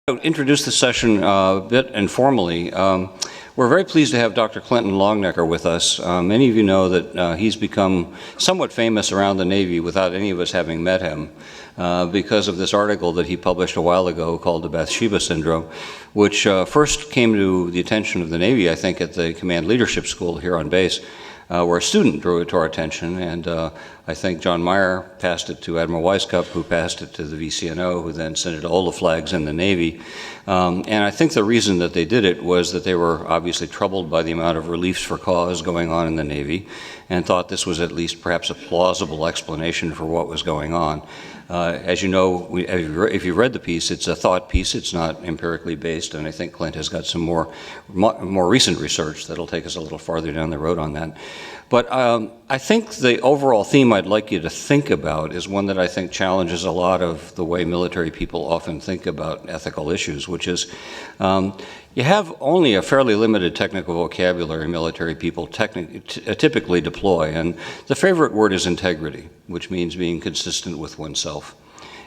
Introduce the session a bit informally. We're very pleased to have Dr. Clint Longenecker with us. Many of you know that he's become somewhat famous around the Navy without any of us having met him because of this article that he published a while ago called the Bathsheba Syndrome, which first came to the attention of the Navy, I think, at the Command Leadership School here on base, where a student drew it to our attention, and I think John Meyer passed it to Admiral Weisskopf, who passed it to the VCNO, who then sent it to all the flags in the Navy. And I think the reason that they did it was that they were obviously troubled by the amount of reliefs for cause going on in the Navy, and thought this was at least perhaps a plausible explanation for what was going on. As you know, if you read the piece, it's a thought piece. It's not empirically based, and I think Clint has got some more recent research that'll take us a little farther down the road on that. But I think the overall theme I'd like you to think about is one that I think challenges a lot of the way military people often think about ethical issues, which is you have only a fairly limited technical vocabulary military people typically deploy, and the favorite word is integrity, which means being consistent with oneself.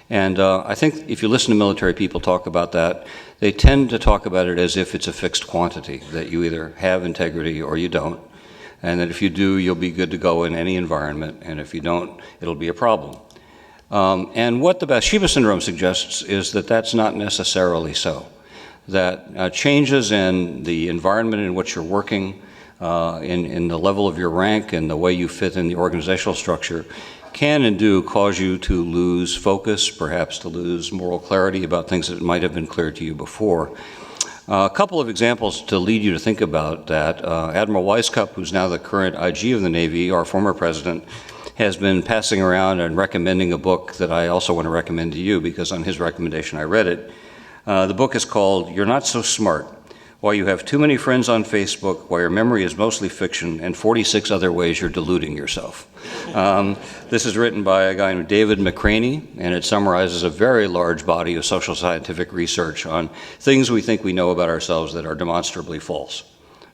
And I think if you listen to military people talk about that, they tend to talk about it as if it's a fixed quantity, that you either have integrity or you don't, and that if you do, you'll be good to go in any environment, and if you don't, it'll be a problem. And what the Bathsheba Syndrome suggests is that that's not necessarily so. That changes in the environment in which you're working, in the level of your rank and the way you fit in the organizational structure can and do cause you to lose focus, perhaps to lose moral clarity about things that might have been clear to you before. A couple of examples to lead you to think about that. Admiral Weisskopf, who's now the current IG of the Navy, our former president, has been passing around and recommending a book that I also want to recommend to you because on his recommendation I read it. The book is called You're Not So Smart: Why You Have Too Many Friends on Facebook, Why Your Memory is Mostly Fiction, and 46 Other Ways You're Deluding Yourself. This is written by a guy named David McCraney, and it summarizes a very large body of social scientific research on things we think we know about ourselves that are demonstrably false.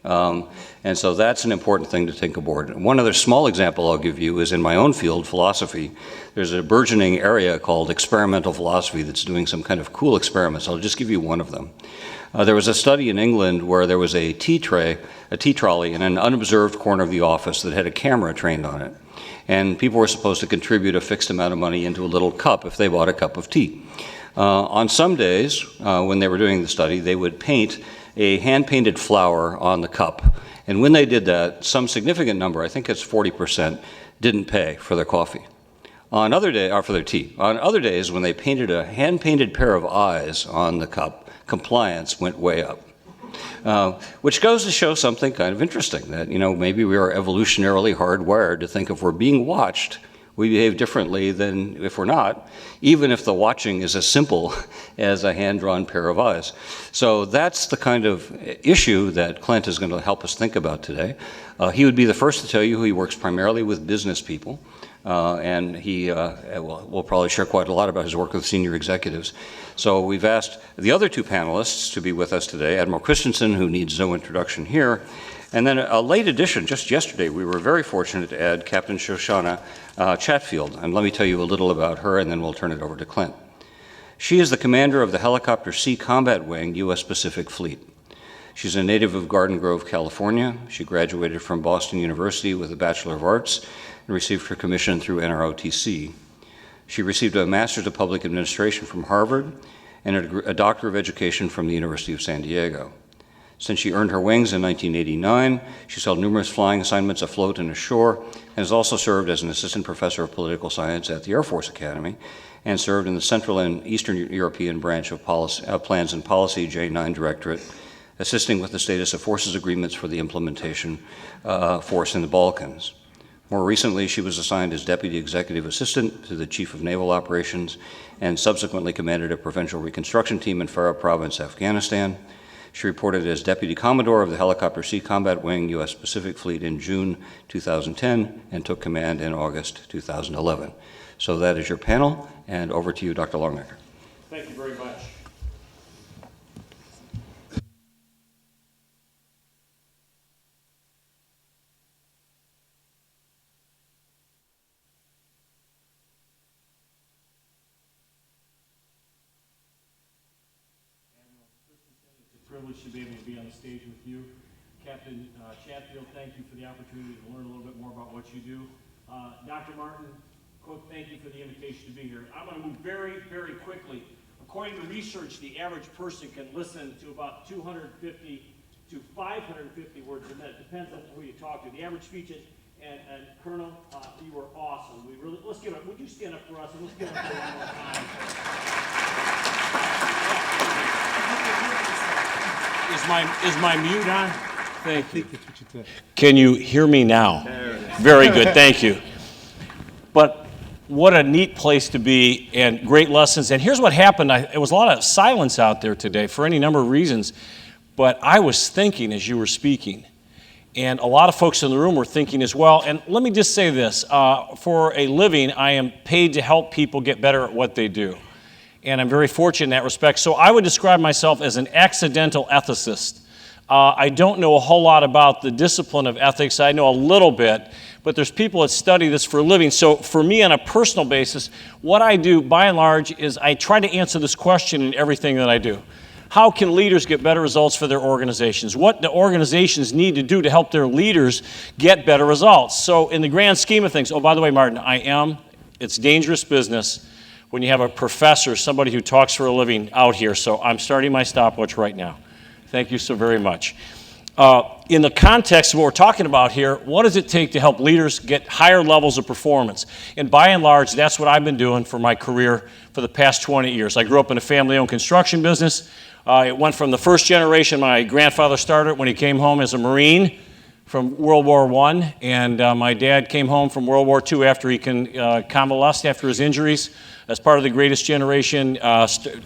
And so that's an important thing to think aboard. One other small example I'll give you is in my own field, philosophy. There's a burgeoning area called experimental philosophy that's doing some kind of cool experiments. I'll just give you one of them. There was a study in England where there was a tea trolley in an unobserved corner of the office that had a camera trained on it. And people were supposed to contribute a fixed amount of money into a little cup if they bought a cup of tea. On some days, when they were doing the study, they would paint a hand-painted flower on the cup. And when they did that, some significant number, I think it's 40%, didn't pay for their coffee. On other days, or for their tea. On other days, when they painted a hand-painted pair of eyes on the cup, compliance went way up. Which goes to show something kind of interesting, that, maybe we are evolutionarily hardwired to think if we're being watched, we behave differently than if we're not, even if the watching is as simple as a hand-drawn pair of eyes. So that's the kind of issue that Clint is going to help us think about today. He would be the first to tell you he works primarily with business people, and he will probably share quite a lot about his work with senior executives. So we've asked the other two panelists to be with us today, Admiral Christensen, who needs no introduction here, and then a late addition, just yesterday, we were very fortunate to add Captain Shoshana Chatfield, and let me tell you a little about her, and then we'll turn it over to Clint. She is the commander of the Helicopter Sea Combat Wing, U.S. Pacific Fleet. She's a native of Garden Grove, California. She graduated from Boston University with a Bachelor of Arts and received her commission through NROTC. She received a Master's of Public Administration from Harvard and a Doctor of Education from the University of San Diego. Since she earned her wings in 1989, she's held numerous flying assignments afloat and ashore, and has also served as an assistant professor of political science at the Air Force Academy, and served in the Central and Eastern European branch of Plans and Policy J9 Directorate, assisting with the status of forces agreements for the implementation force in the Balkans. More recently, she was assigned as Deputy Executive Assistant to the Chief of Naval Operations, and subsequently commanded a provincial reconstruction team in Farah Province, Afghanistan. She reported as Deputy Commodore of the Helicopter Sea Combat Wing, U.S. Pacific Fleet in June 2010 and took command in August 2011. So that is your panel, and over to you, Dr. Longenecker. Thank you very much. privilege to be able to be on the stage with you. Captain Chatfield, thank you for the opportunity to learn a little bit more about what you do. Dr. Martin, Cook, thank you for the invitation to be here. I'm going to move very, very quickly. According to research, the average person can listen to about 250 to 550 words a minute. Depends on who you talk to. The average speech is, and Colonel, you were awesome. We really, let's give it, would you stand up for us and let's give it up for one more time. Is my mute on? Thank you. Can you hear me now? Very good, thank you. But what a neat place to be and great lessons. And here's what happened. It was a lot of silence out there today for any number of reasons. But I was thinking as you were speaking. And a lot of folks in the room were thinking as well. And let me just say this. For a living, I am paid to help people get better at what they do. And I'm very fortunate in that respect. So I would describe myself as an accidental ethicist. I don't know a whole lot about the discipline of ethics. I know a little bit, but there's people that study this for a living. So for me, on a personal basis, what I do, by and large, is I try to answer this question in everything that I do. How can leaders get better results for their organizations? What do organizations need to do to help their leaders get better results? So in the grand scheme of things, oh, by the way, Martin, it's dangerous business when you have a professor, somebody who talks for a living out here. So I'm starting my stopwatch right now. Thank you so very much. In the context of what we're talking about here, what does it take to help leaders get higher levels of performance? And by and large, that's what I've been doing for my career for the past 20 years. I grew up in a family-owned construction business. It went from the first generation. My grandfather started when he came home as a Marine from World War I, and my dad came home from World War II after he convalesced after his injuries. As part of the greatest generation,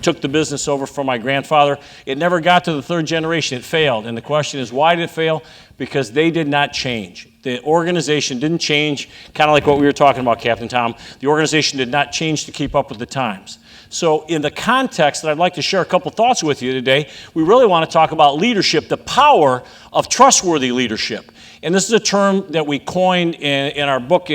took the business over from my grandfather. It never got to the third generation. It failed. And the question is, why did it fail? Because they did not change. The organization didn't change, kind of like what we were talking about, Captain Tom. The organization did not change to keep up with the times. So in the context that I'd like to share a couple thoughts with you today, we really want to talk about leadership, the power of trustworthy leadership. And this is a term that we coined in our book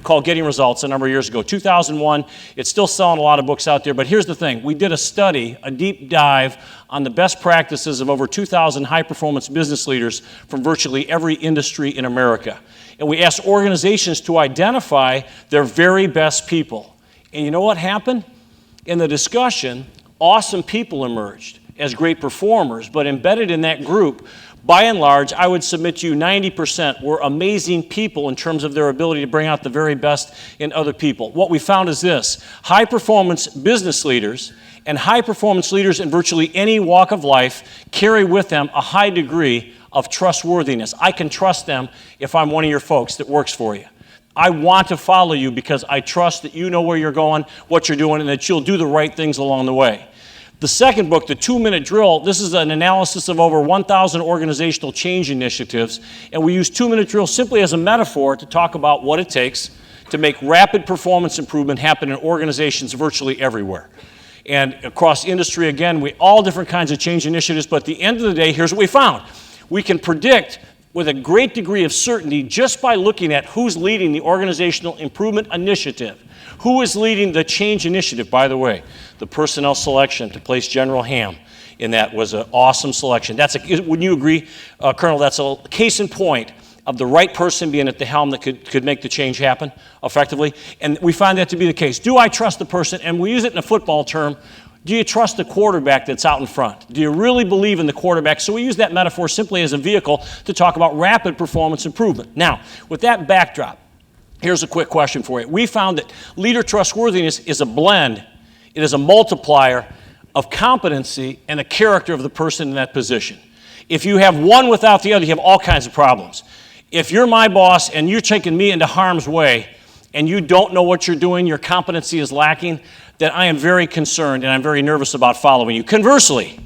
called Getting Results a number of years ago, 2001. It's still selling a lot of books out there, but here's the thing. We did a study, a deep dive on the best practices of over 2,000 high-performance business leaders from virtually every industry in America. And we asked organizations to identify their very best people. And you know what happened? In the discussion, awesome people emerged as great performers, but embedded in that group, by and large, I would submit to you 90% were amazing people in terms of their ability to bring out the very best in other people. What we found is this: high-performance business leaders and high-performance leaders in virtually any walk of life carry with them a high degree of trustworthiness. I can trust them if I'm one of your folks that works for you. I want to follow you because I trust that you know where you're going, what you're doing, and that you'll do the right things along the way. The second book, The 2-Minute Drill, this is an analysis of over 1,000 organizational change initiatives, and we use 2-minute drill simply as a metaphor to talk about what it takes to make rapid performance improvement happen in organizations virtually everywhere. And across industry, again, all different kinds of change initiatives, but at the end of the day, here's what we found. We can predict with a great degree of certainty just by looking at who's leading the organizational improvement initiative. Who is leading the change initiative, by the way? The personnel selection to place General Ham in that was an awesome selection. Wouldn't you agree, Colonel, that's a case in point of the right person being at the helm that could make the change happen effectively? And we find that to be the case. Do I trust the person? And we use it in a football term. Do you trust the quarterback that's out in front? Do you really believe in the quarterback? So we use that metaphor simply as a vehicle to talk about rapid performance improvement. Now, with that backdrop, here's a quick question for you. We found that leader trustworthiness is a blend. It is a multiplier of competency and the character of the person in that position. If you have one without the other, you have all kinds of problems. If you're my boss and you're taking me into harm's way and you don't know what you're doing, your competency is lacking, then I am very concerned and I'm very nervous about following you. Conversely,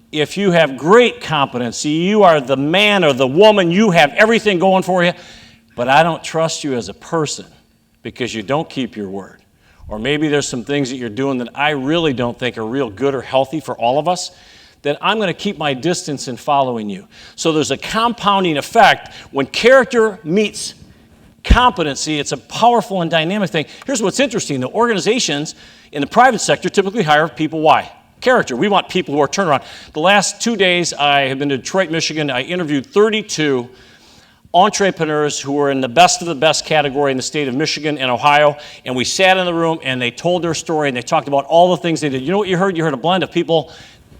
if you have great competency, you are the man or the woman, you have everything going for you, but I don't trust you as a person because you don't keep your word. Or maybe there's some things that you're doing that I really don't think are real good or healthy for all of us, then I'm going to keep my distance in following you. So there's a compounding effect. When character meets competency, it's a powerful and dynamic thing. Here's what's interesting. The organizations in the private sector typically hire people, why? Character. We want people who are turnaround. The last 2 days, I have been to Detroit, Michigan. I interviewed 32 entrepreneurs who were in the best of the best category in the state of Michigan and Ohio, and we sat in the room and they told their story and they talked about all the things they did. You know what you heard? You heard a blend of people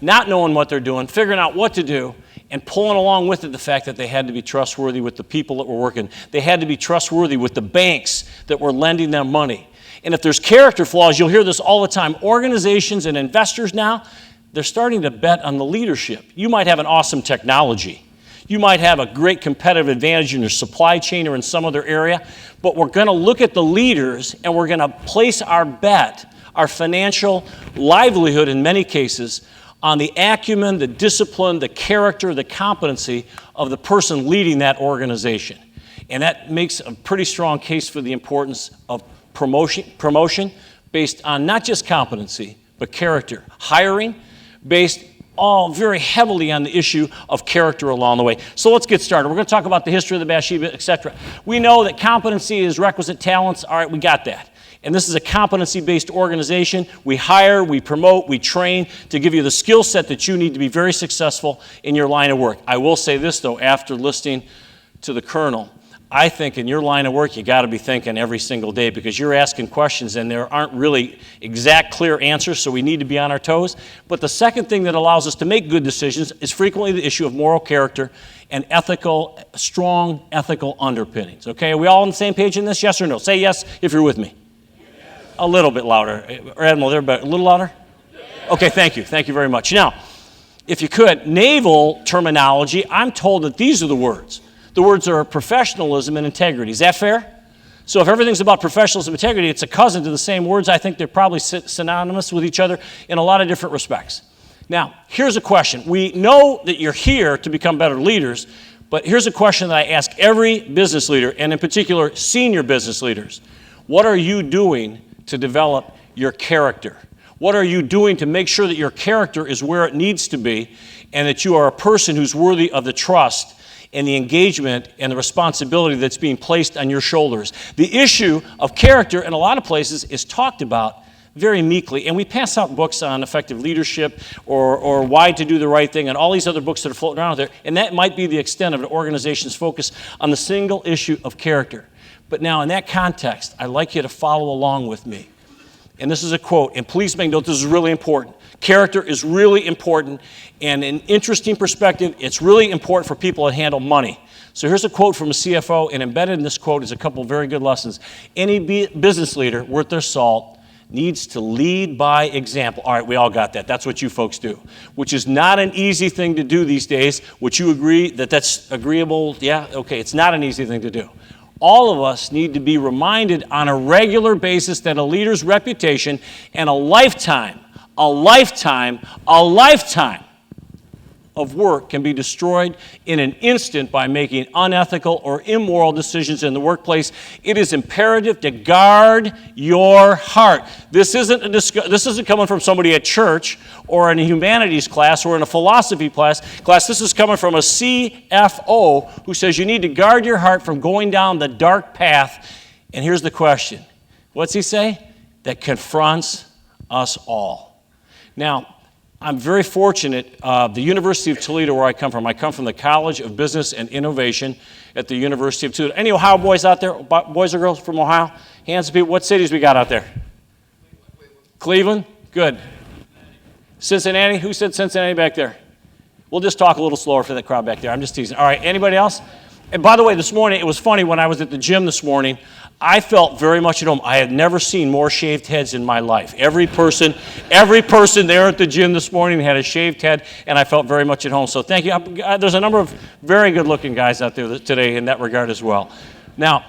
not knowing what they're doing, figuring out what to do, and pulling along with it the fact that they had to be trustworthy with the people that were working. They had to be trustworthy with the banks that were lending them money. And if there's character flaws, you'll hear this all the time. Organizations and investors now, they're starting to bet on the leadership. You might have an awesome technology. You might have a great competitive advantage in your supply chain or in some other area, but we're going to look at the leaders and we're going to place our bet, our financial livelihood in many cases, on the acumen, the discipline, the character, the competency of the person leading that organization. And that makes a pretty strong case for the importance of promotion based on not just competency, but character. Hiring based all very heavily on the issue of character along the way. So let's get started. We're going to talk about the history of the Bathsheba, etc. We know that competency is requisite talents. All right, we got that. And this is a competency-based organization. We hire, we promote, we train to give you the skill set that you need to be very successful in your line of work. I will say this, though, after listening to the Colonel, I think in your line of work, you got to be thinking every single day because you're asking questions and there aren't really exact, clear answers, so we need to be on our toes. But the second thing that allows us to make good decisions is frequently the issue of moral character and strong ethical underpinnings. Okay, are we all on the same page in this? Yes or no? Say yes if you're with me. Yes. A little bit louder. Admiral, there, but a little louder? Yes. Okay, thank you. Thank you very much. Now, if you could, naval terminology, I'm told that these are the words. The words are professionalism and integrity. Is that fair? So if everything's about professionalism and integrity, it's a cousin to the same words. I think they're probably synonymous with each other in a lot of different respects. Now, here's a question. We know that you're here to become better leaders, but here's a question that I ask every business leader, and in particular, senior business leaders. What are you doing to develop your character? What are you doing to make sure that your character is where it needs to be and that you are a person who's worthy of the trust and the engagement and the responsibility that's being placed on your shoulders? The issue of character in a lot of places is talked about very meekly, and we pass out books on effective leadership or why to do the right thing and all these other books that are floating around there, and that might be the extent of an organization's focus on the single issue of character. But now in that context, I'd like you to follow along with me. And this is a quote, and please make note, this is really important. Character is really important, and in an interesting perspective, it's really important for people that handle money. So here's a quote from a CFO, and embedded in this quote is a couple of very good lessons. Any business leader worth their salt needs to lead by example. All right, we all got that. That's what you folks do, which is not an easy thing to do these days. Would you agree that that's agreeable? Yeah? Okay, it's not an easy thing to do. All of us need to be reminded on a regular basis that a leader's reputation and a lifetime of work can be destroyed in an instant by making unethical or immoral decisions in the workplace. It is imperative to guard your heart. This isn't coming from somebody at church or in a humanities class or in a philosophy class. This is coming from a CFO who says you need to guard your heart from going down the dark path. And here's the question. What's he say? That confronts us all. Now, I'm very fortunate. The University of Toledo, where I come from the College of Business and Innovation at the University of Toledo. Any Ohio boys out there? Boys or girls from Ohio? Hands of people. What cities we got out there? Cleveland? Good. Cincinnati? Who said Cincinnati back there? We'll just talk a little slower for that crowd back there. I'm just teasing. All right, anybody else? And by the way, this morning, it was funny when I was at the gym this morning, I felt very much at home. I had never seen more shaved heads in my life. Every person there at the gym this morning had a shaved head, and I felt very much at home. So thank you. There's a number of very good-looking guys out there today in that regard as well. Now,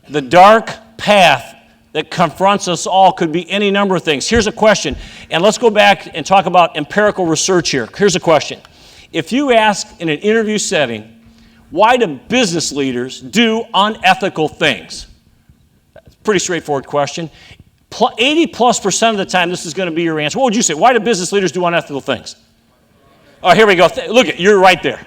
the dark path that confronts us all could be any number of things. Here's a question, and let's go back and talk about empirical research here. Here's a question. If you ask in an interview setting, why do business leaders do unethical things? That's a pretty straightforward question. 80+% of the time, this is going to be your answer. What would you say? Why do business leaders do unethical things? Oh, here we go. Look, you're right there.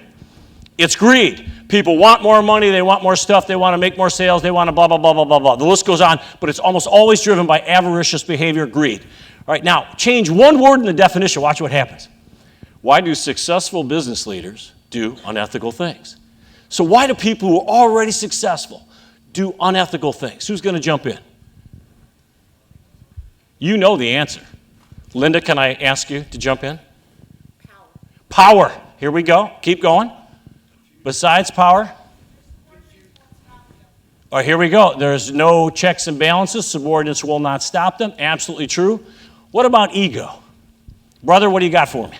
It's greed. People want more money. They want more stuff. They want to make more sales. They want to blah, blah, blah, blah, blah, blah. The list goes on, but it's almost always driven by avaricious behavior, greed. All All right, now, change one word in the definition. Watch what happens. Why do successful business leaders do unethical things? So why do people who are already successful do unethical things? Who's going to jump in? You know the answer. Linda, can I ask you to jump in? Power. Here we go. Keep going. Besides power? All right, here we go. There's no checks and balances. Subordinates will not stop them. Absolutely true. What about ego? Brother, what do you got for me?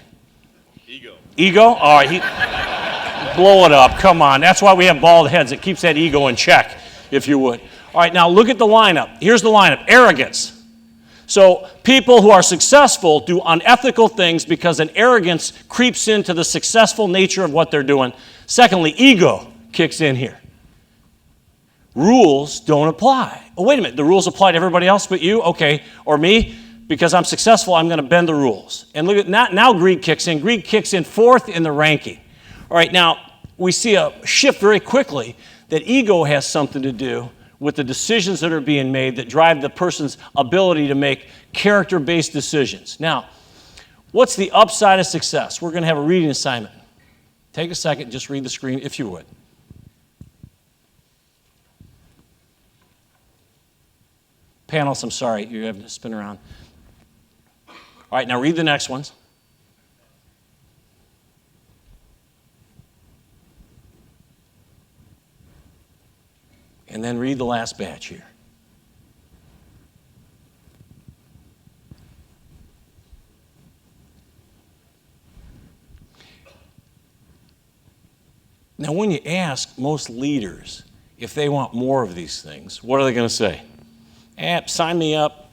Ego? All right, blow it up. Come on. That's why we have bald heads. It keeps that ego in check, if you would. All right, now look at the lineup. Here's the lineup. Arrogance. So people who are successful do unethical things because an arrogance creeps into the successful nature of what they're doing. Secondly, ego kicks in here. Rules don't apply. Oh, wait a minute. The rules apply to everybody else but you? Okay. Or me? Because I'm successful, I'm going to bend the rules. And look at now greed kicks in. Greed kicks in fourth in the ranking. All right, now we see a shift very quickly that ego has something to do with the decisions that are being made that drive the person's ability to make character-based decisions. Now, what's the upside of success? We're going to have a reading assignment. Take a second, just read the screen if you would. Panelists, I'm sorry, you're having to spin around. All right, now read the next ones. And then read the last batch here. Now, when you ask most leaders if they want more of these things, what are they going to say? Sign me up.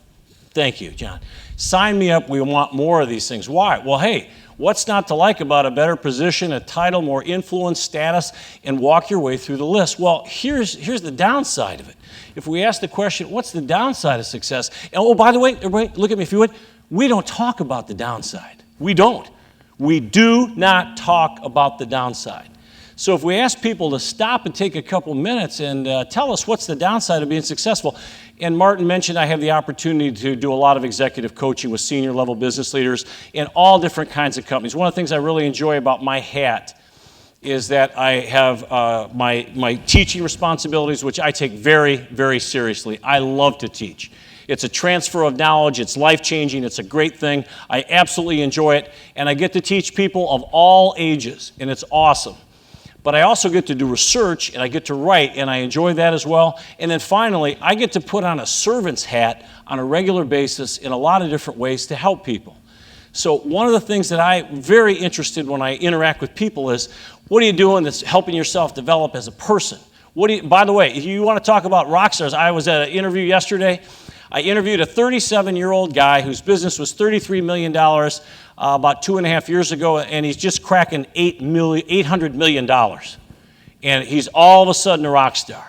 Thank you, John. Sign me up. We want more of these things. Why? Well, hey, what's not to like about a better position, a title, more influence, status, and walk your way through the list? Well, here's the downside of it. If we ask the question, what's the downside of success? And oh, by the way, everybody, look at me if you would. We don't talk about the downside. We don't. We do not talk about the downside. So if we ask people to stop and take a couple minutes and tell us what's the downside of being successful, and Martin mentioned I have the opportunity to do a lot of executive coaching with senior level business leaders in all different kinds of companies. One of the things I really enjoy about my hat is that I have my teaching responsibilities, which I take very, very seriously. I love to teach. It's a transfer of knowledge. It's life-changing. It's a great thing. I absolutely enjoy it, and I get to teach people of all ages, and it's awesome. But I also get to do research, and I get to write, and I enjoy that as well. And then finally, I get to put on a servant's hat on a regular basis in a lot of different ways to help people. So one of the things that I'm very interested when I interact with people is, what are you doing that's helping yourself develop as a person? By the way, if you want to talk about rock stars, I was at an interview yesterday. I interviewed a 37-year-old guy whose business was $33 million about 2.5 years ago, and he's just cracking $800 million. And he's all of a sudden a rock star.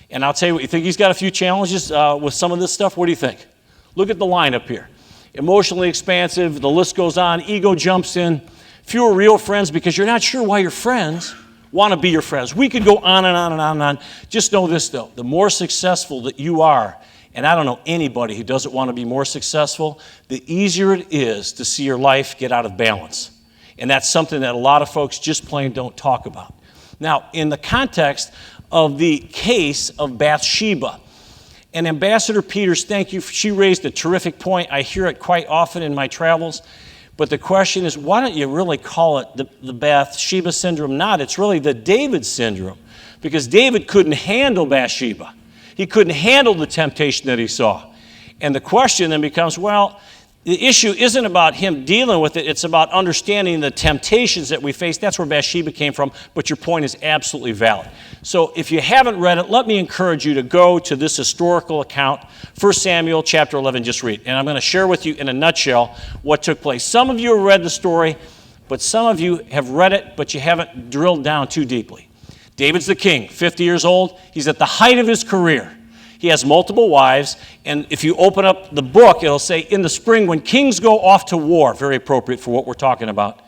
And I'll tell you what, you think he's got a few challenges with some of this stuff? What do you think? Look at the lineup here. Emotionally expansive, the list goes on, ego jumps in, fewer real friends because you're not sure why your friends want to be your friends. We could go on and on and on and on. Just know this, though. The more successful that you are, and I don't know anybody who doesn't want to be more successful, the easier it is to see your life get out of balance. And that's something that a lot of folks just plain don't talk about. Now, in the context of the case of Bathsheba, and Ambassador Peters, thank you. She raised a terrific point. I hear it quite often in my travels. But the question is, why don't you really call it the Bathsheba syndrome? Not. It's really the David syndrome. Because David couldn't handle Bathsheba. He couldn't handle the temptation that he saw. And the question then becomes, well, the issue isn't about him dealing with it. It's about understanding the temptations that we face. That's where Bathsheba came from. But your point is absolutely valid. So if you haven't read it, let me encourage you to go to this historical account, 1 Samuel chapter 11, just read. And I'm going to share with you in a nutshell what took place. Some of you have read the story, but some of you have read it, but you haven't drilled down too deeply. David's the king, 50 years old. He's at the height of his career. He has multiple wives, and if you open up the book, it'll say, in the spring when kings go off to war, very appropriate for what we're talking about,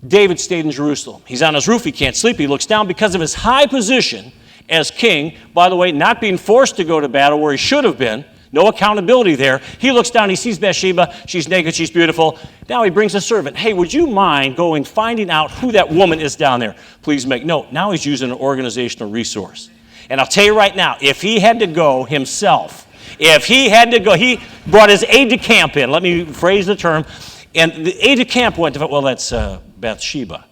David stayed in Jerusalem. He's on his roof, he can't sleep, he looks down because of his high position as king, by the way, not being forced to go to battle where he should have been. No accountability there. He looks down, he sees Bathsheba. She's naked, she's beautiful. Now he brings a servant. Hey, would you mind finding out who that woman is down there? Please make note. Now he's using an organizational resource. And I'll tell you right now, if he had to go himself, he brought his aide-de-camp in. Let me phrase the term. And the aide-de-camp went to, well, that's Bathsheba.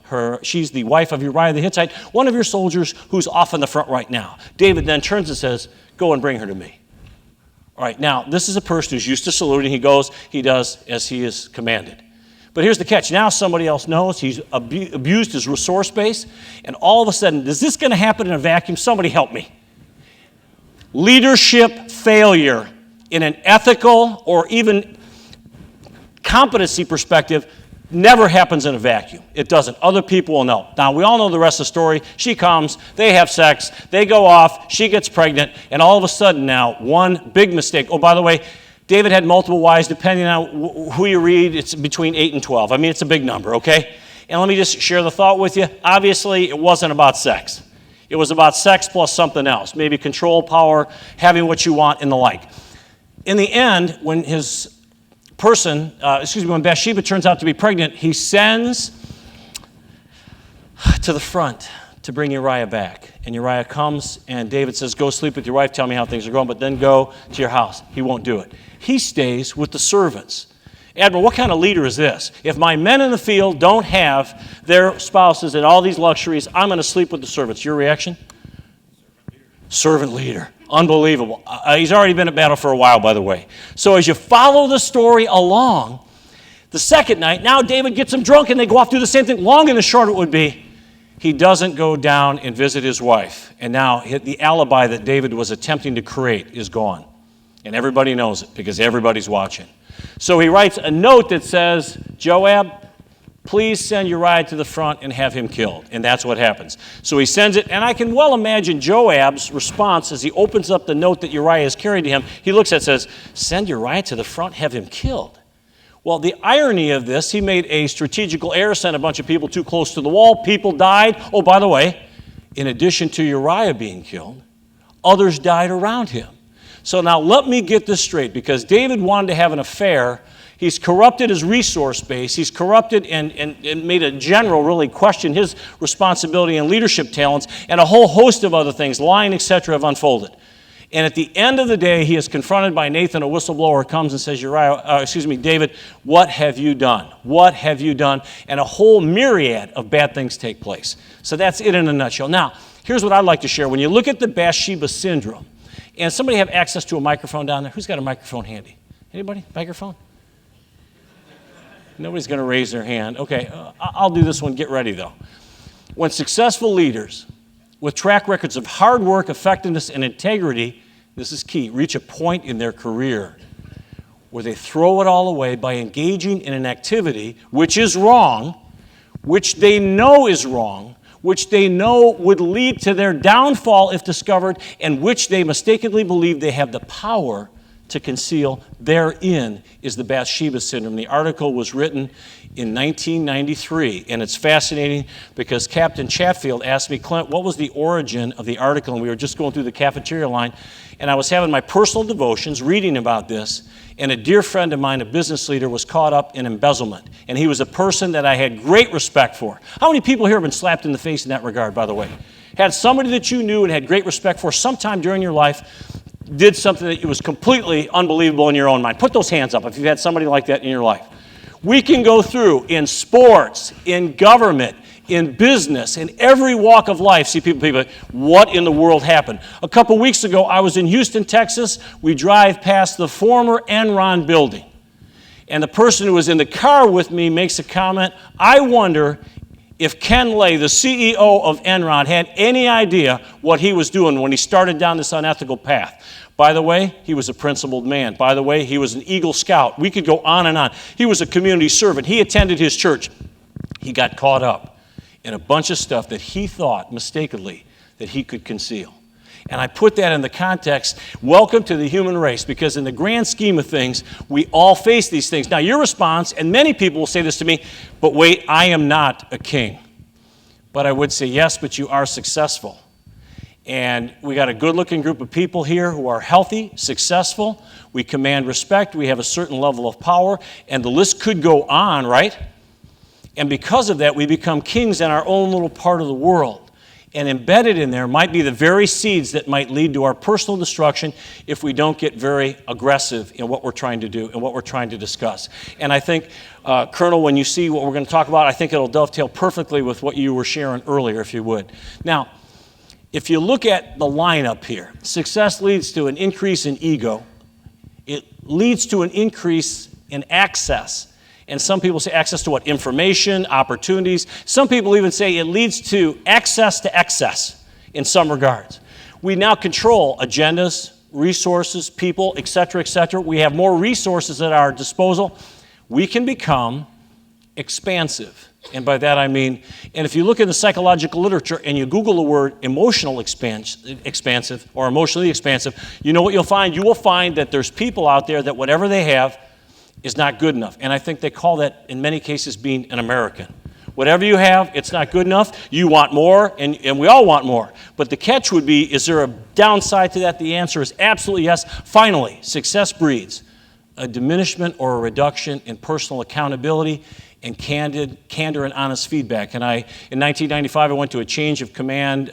She's the wife of Uriah the Hittite, one of your soldiers who's off in the front right now. David then turns and says, go and bring her to me. All right, now, this is a person who's used to saluting. He goes, he does as he is commanded. But here's the catch. Now somebody else knows. He's abused his resource base. And all of a sudden, is this going to happen in a vacuum? Somebody help me. Leadership failure in an ethical or even competency perspective never happens in a vacuum. It doesn't. Other people will know. Now, we all know the rest of the story. She comes, they have sex, they go off, she gets pregnant, and all of a sudden now, one big mistake. Oh, by the way, David had multiple wives. Depending on who you read, it's between 8 and 12. I mean, it's a big number, okay? And let me just share the thought with you. Obviously, it wasn't about sex. It was about sex plus something else, maybe control, power, having what you want, and the like. In the end, when when Bathsheba turns out to be pregnant, he sends to the front to bring Uriah back. And Uriah comes, and David says, go sleep with your wife, tell me how things are going, but then go to your house. He won't do it. He stays with the servants. Admiral, what kind of leader is this? If my men in the field don't have their spouses and all these luxuries, I'm going to sleep with the servants. Your reaction? Servant leader. Unbelievable. He's already been at battle for a while, by the way. So as you follow the story along, the second night, now David gets him drunk and they go off do the same thing. Long and the short it would be, he doesn't go down and visit his wife. And now the alibi that David was attempting to create is gone. And everybody knows it because everybody's watching. So he writes a note that says, Joab, please send Uriah to the front and have him killed. And that's what happens. So he sends it, and I can well imagine Joab's response as he opens up the note that Uriah has carried to him. He looks at it and says, send Uriah to the front, have him killed. Well, the irony of this, he made a strategical error, sent a bunch of people too close to the wall. People died. Oh, by the way, in addition to Uriah being killed, others died around him. So now let me get this straight, because David wanted to have an affair. He's corrupted his resource base. He's corrupted and made a general really question his responsibility and leadership talents, and a whole host of other things, lying, etc., have unfolded. And at the end of the day, he is confronted by Nathan, a whistleblower, comes and says, David, what have you done? What have you done? And a whole myriad of bad things take place. So that's it in a nutshell. Now, here's what I'd like to share. When you look at the Bathsheba syndrome, and somebody have access to a microphone down there? Who's got a microphone handy? Anybody? Microphone? Nobody's going to raise their hand. Okay, I'll do this one. Get ready, though. When successful leaders with track records of hard work, effectiveness, and integrity, this is key, reach a point in their career where they throw it all away by engaging in an activity which is wrong, which they know is wrong, which they know would lead to their downfall if discovered, and which they mistakenly believe they have the power to conceal. Therein is the Bathsheba syndrome. The article was written in 1993, and it's fascinating because Captain Chatfield asked me, Clint, what was the origin of the article? And we were just going through the cafeteria line, and I was having my personal devotions reading about this, and a dear friend of mine, a business leader, was caught up in embezzlement, and he was a person that I had great respect for. How many people here have been slapped in the face in that regard, by the way? Had somebody that you knew and had great respect for sometime during your life did something that was completely unbelievable in your own mind? Put those hands up if you've had somebody like that in your life. We can go through in sports, in government, in business, in every walk of life, see people, what in the world happened? A couple weeks ago, I was in Houston, Texas. We drive past the former Enron building. And the person who was in the car with me makes a comment, I wonder if Ken Lay, the CEO of Enron, had any idea what he was doing when he started down this unethical path. By the way, he was a principled man. By the way, he was an Eagle Scout. We could go on and on. He was a community servant. He attended his church. He got caught up in a bunch of stuff that he thought mistakenly that he could conceal. And I put that in the context, welcome to the human race, because in the grand scheme of things, we all face these things. Now, your response, and many people will say this to me, but wait, I am not a king. But I would say, yes, but you are successful. And we got a good-looking group of people here who are healthy, successful. We command respect. We have a certain level of power. And the list could go on, right? And because of that, we become kings in our own little part of the world. And embedded in there might be the very seeds that might lead to our personal destruction if we don't get very aggressive in what we're trying to do and what we're trying to discuss. And I think, Colonel, when you see what we're going to talk about, I think it'll dovetail perfectly with what you were sharing earlier, if you would. Now, if you look at the lineup here, success leads to an increase in ego. It leads to an increase in access. And some people say access to what? Information, opportunities. Some people even say it leads to excess in some regards. We now control agendas, resources, people, et cetera, et cetera. We have more resources at our disposal. We can become expansive. And by that I mean, and if you look in the psychological literature and you Google the word expansive or emotionally expansive, you know what you'll find? You will find that there's people out there that whatever they have is not good enough. And I think they call that, in many cases, being an American. Whatever you have, it's not good enough. You want more, and we all want more. But the catch would be, is there a downside to that? The answer is absolutely yes. Finally, success breeds a diminishment or a reduction in personal accountability and candor and honest feedback. And in 1995, I went to a change of command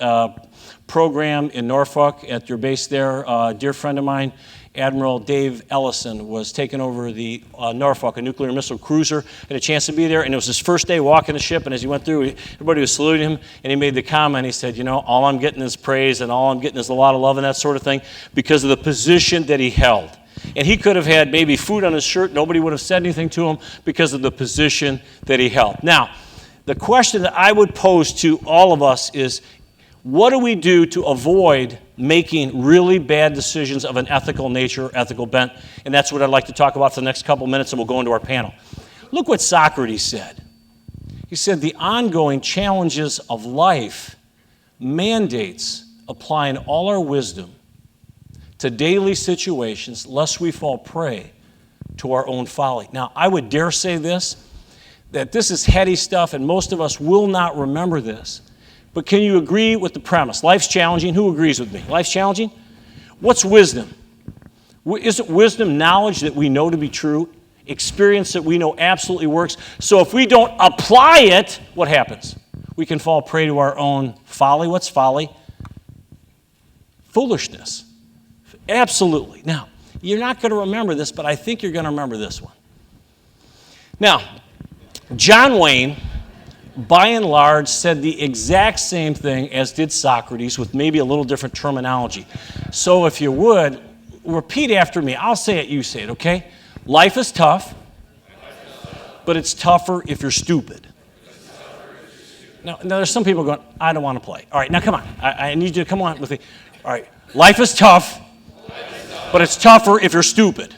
program in Norfolk at your base there. A dear friend of mine, Admiral Dave Ellison, was taking over the Norfolk, a nuclear missile cruiser. Had a chance to be there, and it was his first day walking the ship, and as he went through, everybody was saluting him, and he made the comment, he said, you know, all I'm getting is praise, and all I'm getting is a lot of love and that sort of thing, because of the position that he held. And he could have had maybe food on his shirt, nobody would have said anything to him because of the position that he held. Now, the question that I would pose to all of us is, what do we do to avoid making really bad decisions of an ethical nature, ethical bent? And that's what I'd like to talk about for the next couple minutes, and we'll go into our panel. Look what Socrates said. He said, the ongoing challenges of life mandates applying all our wisdom to daily situations, lest we fall prey to our own folly. Now, I would dare say this, that this is heady stuff, and most of us will not remember this. But can you agree with the premise? Life's challenging. Who agrees with me? Life's challenging? What's wisdom? Isn't wisdom knowledge that we know to be true? Experience that we know absolutely works? So if we don't apply it, what happens? We can fall prey to our own folly. What's folly? Foolishness. Absolutely. Now, you're not going to remember this, but I think you're going to remember this one. Now, John Wayne, by and large, said the exact same thing as did Socrates, with maybe a little different terminology. So if you would, repeat after me. I'll say it, you say it, okay? Life is tough, but it's tougher if you're stupid. Now there's some people going, I don't want to play. All right, now come on. I need you to come on with me. All right, life is tough, but it's tougher if you're stupid.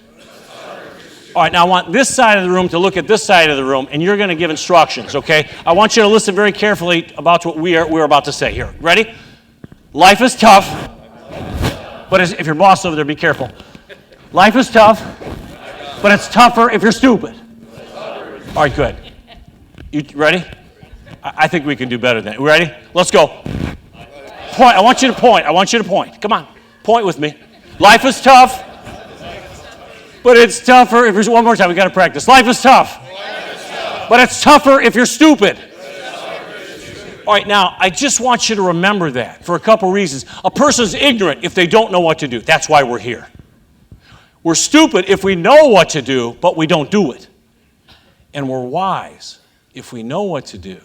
All right, now I want this side of the room to look at this side of the room, and you're going to give instructions, okay? I want you to listen very carefully about what we're about to say here. Ready? Life is tough, but if your boss over there, be careful. Life is tough, but it's tougher if you're stupid. All right, good. You ready? I think we can do better than that. Ready? Let's go. Point. I want you to point. I want you to point. Come on. Point with me. Life is tough, but it's tougher if you're, one more time, we got to practice. Life is tough, but it's tougher if you're stupid. All right, now, I just want you to remember that for a couple reasons. A person's ignorant if they don't know what to do. That's why we're here. We're stupid if we know what to do, but we don't do it. And we're wise if we know what to do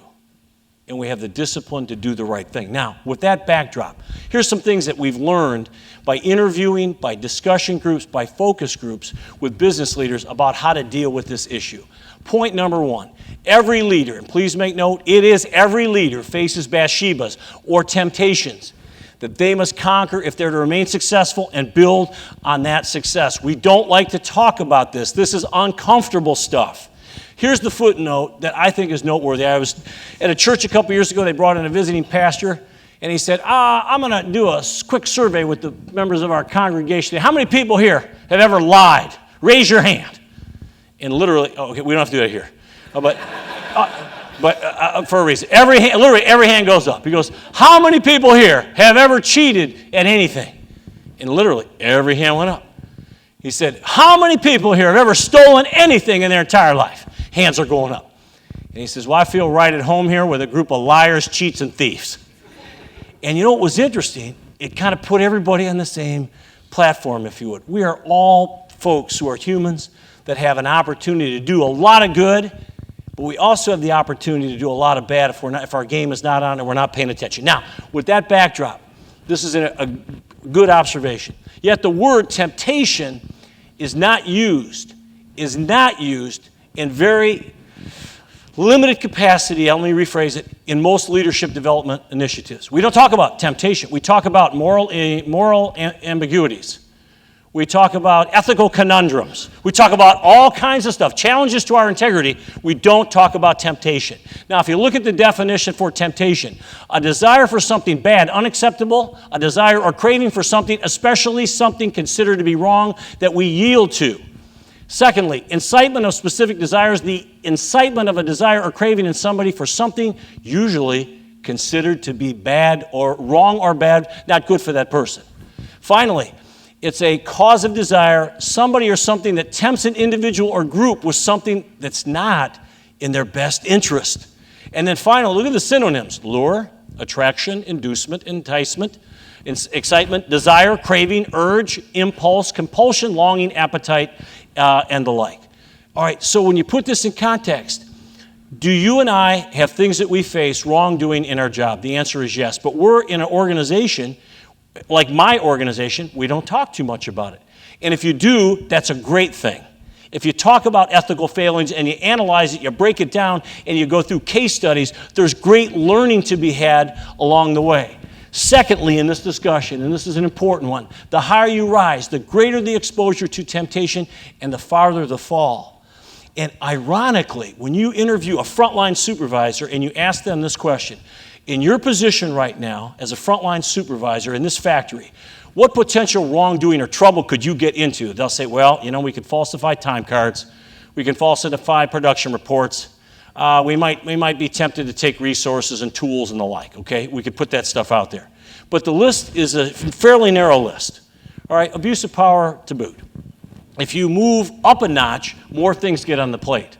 and we have the discipline to do the right thing. Now, with that backdrop, here's some things that we've learned by interviewing, by discussion groups, by focus groups with business leaders about how to deal with this issue. Point number one, every leader, and please make note, it is every leader faces Bathshebas or temptations that they must conquer if they're to remain successful and build on that success. We don't like to talk about this. This is uncomfortable stuff. Here's the footnote that I think is noteworthy. I was at a church a couple years ago. They brought in a visiting pastor, and he said, I'm going to do a quick survey with the members of our congregation. How many people here have ever lied? Raise your hand. And literally, okay, we don't have to do that here. But for a reason. Literally every hand goes up. He goes, how many people here have ever cheated at anything? And literally every hand went up. He said, how many people here have ever stolen anything in their entire life? Hands are going up. And he says, well, I feel right at home here with a group of liars, cheats, and thieves. And you know what was interesting? It kind of put everybody on the same platform, if you would. We are all folks who are humans that have an opportunity to do a lot of good, but we also have the opportunity to do a lot of bad if our game is not on and we're not paying attention. Now, with that backdrop, this is a good observation. Yet the word temptation is not used in very limited capacity, let me rephrase it, in most leadership development initiatives. We don't talk about temptation. We talk about moral ambiguities. We talk about ethical conundrums. We talk about all kinds of stuff, challenges to our integrity. We don't talk about temptation. Now, if you look at the definition for temptation, a desire for something bad, unacceptable, a desire or craving for something, especially something considered to be wrong, that we yield to. Secondly, incitement of specific desires, the incitement of a desire or craving in somebody for something usually considered to be bad or wrong or bad, not good for that person. Finally, it's a cause of desire, somebody or something that tempts an individual or group with something that's not in their best interest. And then finally, look at the synonyms: lure, attraction, inducement, enticement, excitement, desire, craving, urge, impulse, compulsion, longing, appetite, and the like. All right, so when you put this in context, do you and I have things that we face wrongdoing in our job? The answer is yes. But we're in an organization, like my organization, we don't talk too much about it. And if you do, that's a great thing. If you talk about ethical failings and you analyze it, you break it down, and you go through case studies, there's great learning to be had along the way. Secondly, in this discussion, and this is an important one, the higher you rise, the greater the exposure to temptation and the farther the fall. And ironically, when you interview a frontline supervisor and you ask them this question, in your position right now as a frontline supervisor in this factory, what potential wrongdoing or trouble could you get into? They'll say, well, we could falsify time cards, we can falsify production reports, we might be tempted to take resources and tools and the like, okay? We could put that stuff out there. But the list is a fairly narrow list, all right? Abuse of power to boot. If you move up a notch, more things get on the plate.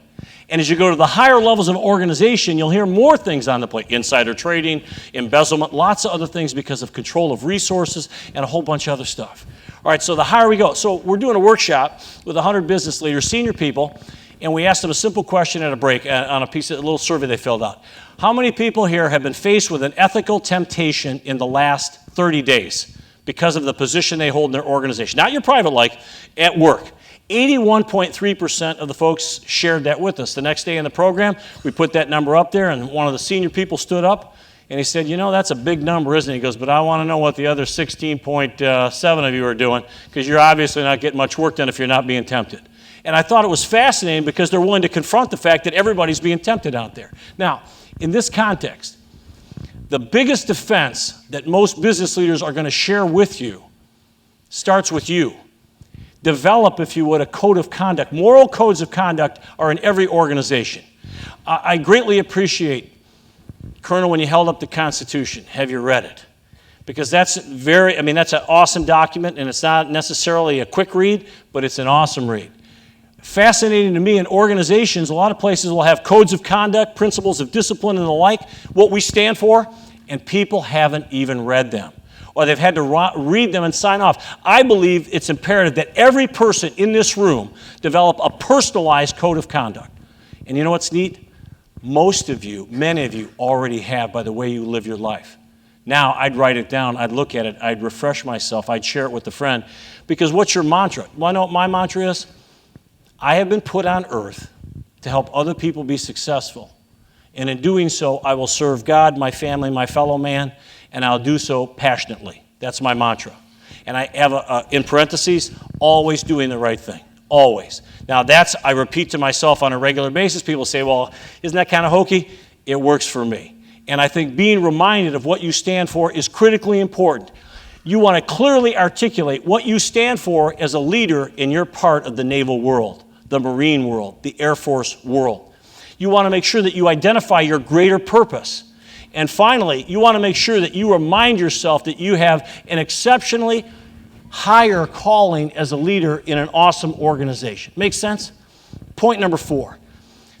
And as you go to the higher levels of organization, you'll hear more things on the plate: insider trading, embezzlement, lots of other things because of control of resources and a whole bunch of other stuff. All right, so the higher we go. So we're doing a workshop with 100 business leaders, senior people, and we asked them a simple question at a break on a little survey they filled out. How many people here have been faced with an ethical temptation in the last 30 days because of the position they hold in their organization? Not your private life, at work. 81.3% of the folks shared that with us. The next day in the program, we put that number up there, and one of the senior people stood up, and he said, that's a big number, isn't it? He goes, but I want to know what the other 16.7 of you are doing, because you're obviously not getting much work done if you're not being tempted. And I thought it was fascinating because they're willing to confront the fact that everybody's being tempted out there. Now, in this context, the biggest defense that most business leaders are going to share with you starts with you. Develop, if you would, a code of conduct. Moral codes of conduct are in every organization. I greatly appreciate, Colonel, when you held up the Constitution. Have you read it? Because that's an awesome document, and it's not necessarily a quick read, but it's an awesome read. Fascinating to me, in organizations, a lot of places will have codes of conduct, principles of discipline, and the like, what we stand for, and people haven't even read them, or they've had to read them and sign off. I believe it's imperative that every person in this room develop a personalized code of conduct. And you know what's neat? Most of you, many of you, already have by the way you live your life. Now, I'd write it down, I'd look at it, I'd refresh myself, I'd share it with a friend. Because what's your mantra? Well, I know what my mantra is. I have been put on earth to help other people be successful. And in doing so, I will serve God, my family, my fellow man, and I'll do so passionately. That's my mantra. And I have, in parentheses, always doing the right thing. Always. Now I repeat to myself on a regular basis. People say, well, isn't that kind of hokey? It works for me. And I think being reminded of what you stand for is critically important. You want to clearly articulate what you stand for as a leader in your part of the naval world, the Marine world, the Air Force world. You want to make sure that you identify your greater purpose. And finally, you want to make sure that you remind yourself that you have an exceptionally higher calling as a leader in an awesome organization. Make sense? Point number 4,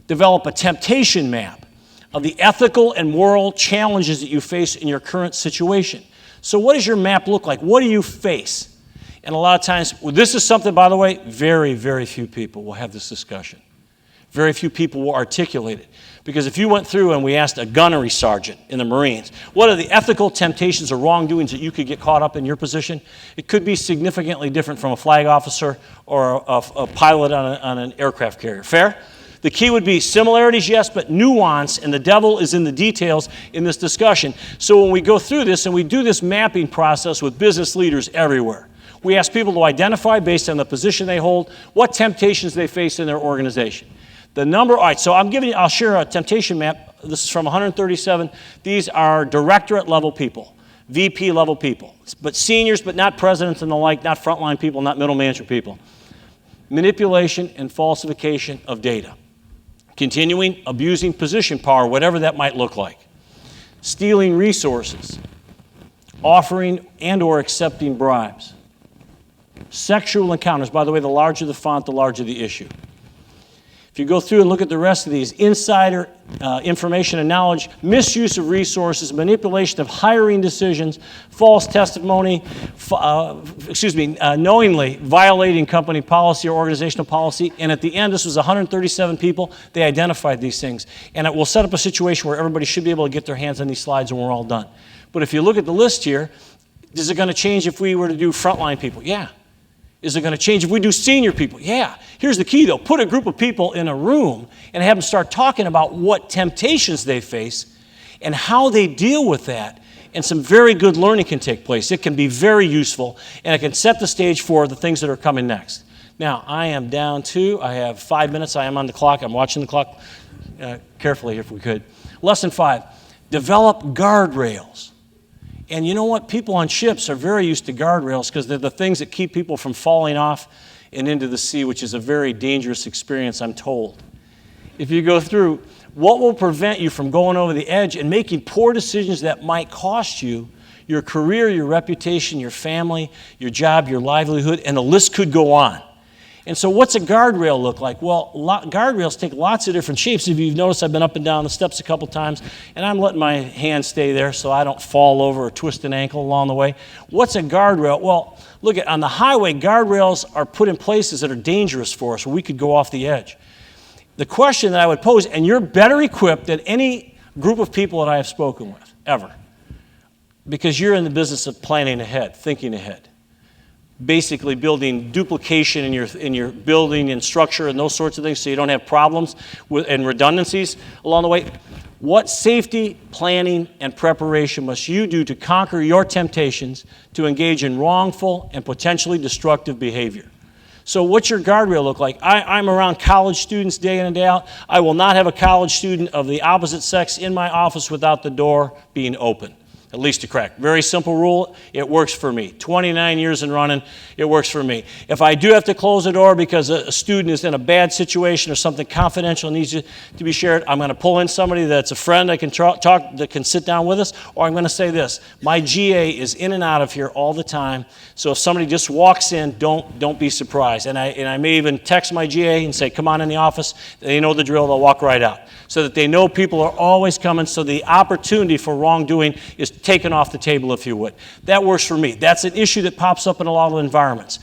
develop a temptation map of the ethical and moral challenges that you face in your current situation. So what does your map look like? What do you face? And a lot of times, this is something, by the way, very, very few people will have this discussion. Very few people will articulate it. Because if you went through and we asked a gunnery sergeant in the Marines, what are the ethical temptations or wrongdoings that you could get caught up in your position? It could be significantly different from a flag officer or a pilot on an aircraft carrier. Fair? The key would be similarities, yes, but nuance, and the devil is in the details in this discussion. So when we go through this and we do this mapping process with business leaders everywhere, we ask people to identify, based on the position they hold, what temptations they face in their organization. The number, all right, so I'll share a temptation map. This is from 137. These are directorate level people, VP level people, but seniors, but not presidents and the like, not frontline people, not middle management people. Manipulation and falsification of data. Continuing, abusing position power, whatever that might look like. Stealing resources. Offering and or accepting bribes. Sexual encounters. By the way, the larger the font, the larger the issue. If you go through and look at the rest of these, insider information and knowledge, misuse of resources, manipulation of hiring decisions, false testimony, knowingly violating company policy or organizational policy, and at the end, this was 137 people, they identified these things. And it will set up a situation where everybody should be able to get their hands on these slides and we're all done. But if you look at the list here, is it going to change if we were to do frontline people? Yeah. Is it going to change if we do senior people? Yeah. Here's the key, though. Put a group of people in a room and have them start talking about what temptations they face and how they deal with that, and some very good learning can take place. It can be very useful, and it can set the stage for the things that are coming next. Now, I am down to, I have 5 minutes. I am on the clock. I'm watching the clock carefully if we could. Lesson 5, develop guardrails. And you know what? People on ships are very used to guardrails because they're the things that keep people from falling off and into the sea, which is a very dangerous experience, I'm told. If you go through, what will prevent you from going over the edge and making poor decisions that might cost you your career, your reputation, your family, your job, your livelihood, and the list could go on. And so what's a guardrail look like? Well, guardrails take lots of different shapes. If you've noticed, I've been up and down the steps a couple times, and I'm letting my hand stay there so I don't fall over or twist an ankle along the way. What's a guardrail? Well, look, on the highway, guardrails are put in places that are dangerous for us, where we could go off the edge. The question that I would pose, and you're better equipped than any group of people that I have spoken with, ever, because you're in the business of planning ahead, thinking ahead. Basically building duplication in your building and structure and those sorts of things so you don't have problems and redundancies along the way. What safety, planning, and preparation must you do to conquer your temptations to engage in wrongful and potentially destructive behavior? So what's your guardrail look like? I'm around college students day in and day out. I will not have a college student of the opposite sex in my office without the door being open. At least a crack. Very simple rule. It works for me. 29 years in running, it works for me. If I do have to close the door because a student is in a bad situation or something confidential needs to be shared, I'm going to pull in somebody that's a friend I can talk that can sit down with us, or I'm going to say this: my GA is in and out of here all the time, so if somebody just walks in, don't be surprised. And I may even text my GA and say, come on in the office. They know the drill. They'll walk right out, so that they know people are always coming, so the opportunity for wrongdoing is taken off the table, if you would. That works for me. That's an issue that pops up in a lot of environments.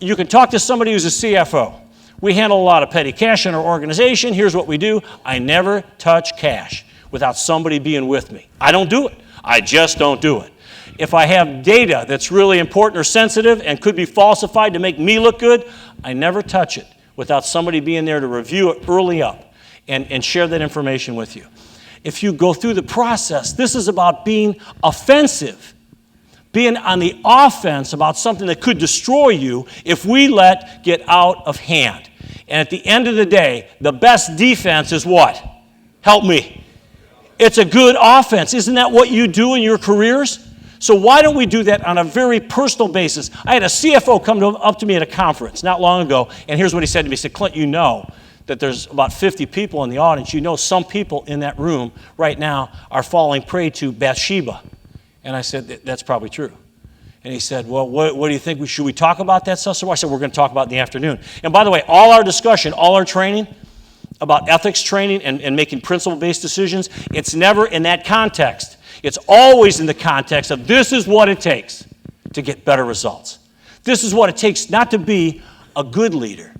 You can talk to somebody who's a CFO. We handle a lot of petty cash in our organization. Here's what we do. I never touch cash without somebody being with me. I don't do it. I just don't do it. If I have data that's really important or sensitive and could be falsified to make me look good, I never touch it without somebody being there to review it early up and share that information with you. If you go through the process, this is about being offensive, being on the offense about something that could destroy you if we let get out of hand. And at the end of the day, the best defense is what? Help me. It's a good offense. Isn't that what you do in your careers? So why don't we do that on a very personal basis? I had a CFO come up to me at a conference not long ago, and here's what he said to me. He said, Clint, you know that there's about 50 people in the audience. You know some people in that room right now are falling prey to Bathsheba. And I said, that's probably true. And he said, well, what do you think? Should we talk about that stuff? So I said, we're going to talk about it in the afternoon. And by the way, all our discussion, all our training about ethics training and making principle-based decisions, it's never in that context. It's always in the context of this is what it takes to get better results. This is what it takes not to be a good leader,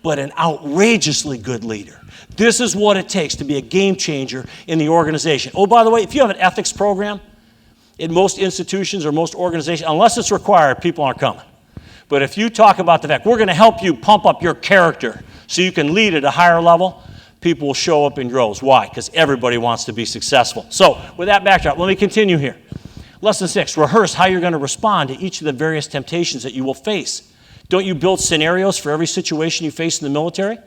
but an outrageously good leader. This is what it takes to be a game changer in the organization. Oh, by the way, if you have an ethics program in most institutions or most organizations, unless it's required, people aren't coming. But if you talk about the fact, we're going to help you pump up your character so you can lead at a higher level, people will show up in droves. Why? Because everybody wants to be successful. So with that backdrop, let me continue here. Lesson 6, rehearse how you're going to respond to each of the various temptations that you will face. Don't you build scenarios for every situation you face in the military?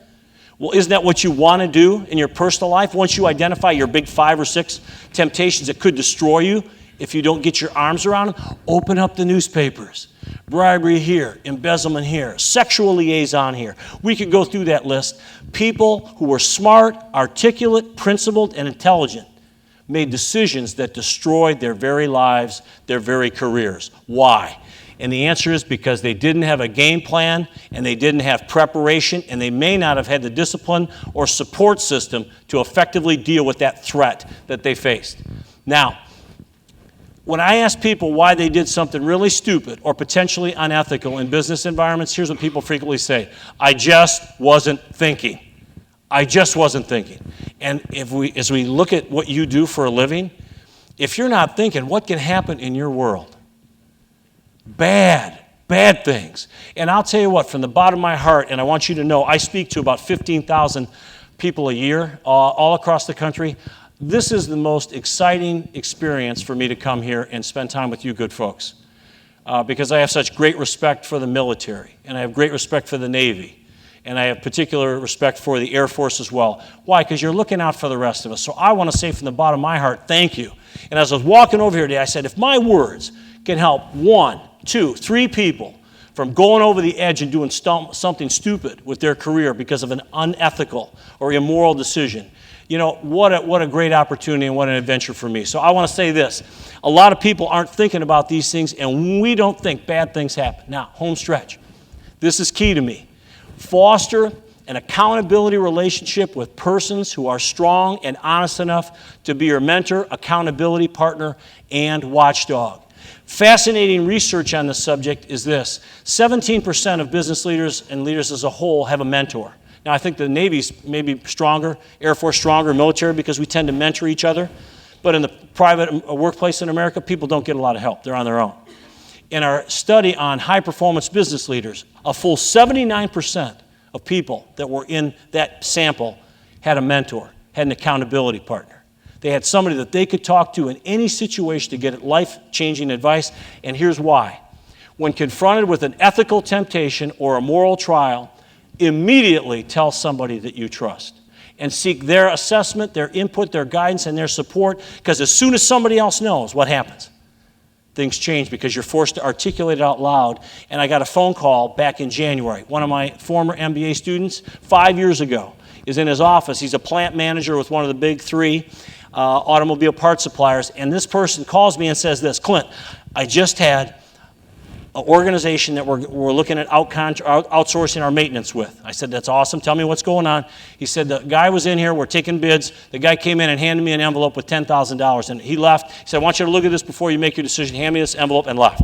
Well, isn't that what you want to do in your personal life? Once you identify your big 5 or 6 temptations that could destroy you if you don't get your arms around them, open up the newspapers. Bribery here, embezzlement here, sexual liaison here. We could go through that list. People who were smart, articulate, principled, and intelligent made decisions that destroyed their very lives, their very careers. Why? And the answer is because they didn't have a game plan and they didn't have preparation and they may not have had the discipline or support system to effectively deal with that threat that they faced. Now, when I ask people why they did something really stupid or potentially unethical in business environments, here's what people frequently say: I just wasn't thinking. I just wasn't thinking. And as we look at what you do for a living, if you're not thinking, what can happen in your world? Bad things. And I'll tell you what, from the bottom of my heart, and I want you to know, I speak to about 15,000 people a year all across the country. This is the most exciting experience for me to come here and spend time with you good folks because I have such great respect for the military, and I have great respect for the Navy, and I have particular respect for the Air Force as well. Why? Because you're looking out for the rest of us. So I want to say from the bottom of my heart, thank you. And as I was walking over here today, I said, if my words can help 1, 2, 3 people from going over the edge and doing something stupid with their career because of an unethical or immoral decision, you know, what a great opportunity and what an adventure for me. So I want to say this. A lot of people aren't thinking about these things, and when we don't think, bad things happen. Now, home stretch. This is key to me. Foster an accountability relationship with persons who are strong and honest enough to be your mentor, accountability partner, and watchdog. Fascinating research on this subject is this: 17% of business leaders and leaders as a whole have a mentor. Now, I think the Navy's maybe stronger, Air Force stronger, military, because we tend to mentor each other. But in the private workplace in America, people don't get a lot of help. They're on their own. In our study on high-performance business leaders, a full 79% of people that were in that sample had a mentor, had an accountability partner. They had somebody that they could talk to in any situation to get life-changing advice, and here's why. When confronted with an ethical temptation or a moral trial, immediately tell somebody that you trust and seek their assessment, their input, their guidance, and their support, because as soon as somebody else knows, what happens? Things change because you're forced to articulate it out loud. And I got a phone call back in January. One of my former MBA students, 5 years ago, is in his office. He's a plant manager with one of the big 3 automobile parts suppliers. And this person calls me and says this: Clint, I just had an organization that we're looking at outsourcing our maintenance with. I said, that's awesome. Tell me what's going on. He said, the guy was in here. We're taking bids. The guy came in and handed me an envelope with $10,000. And he left. He said, I want you to look at this before you make your decision. Hand me this envelope, and left.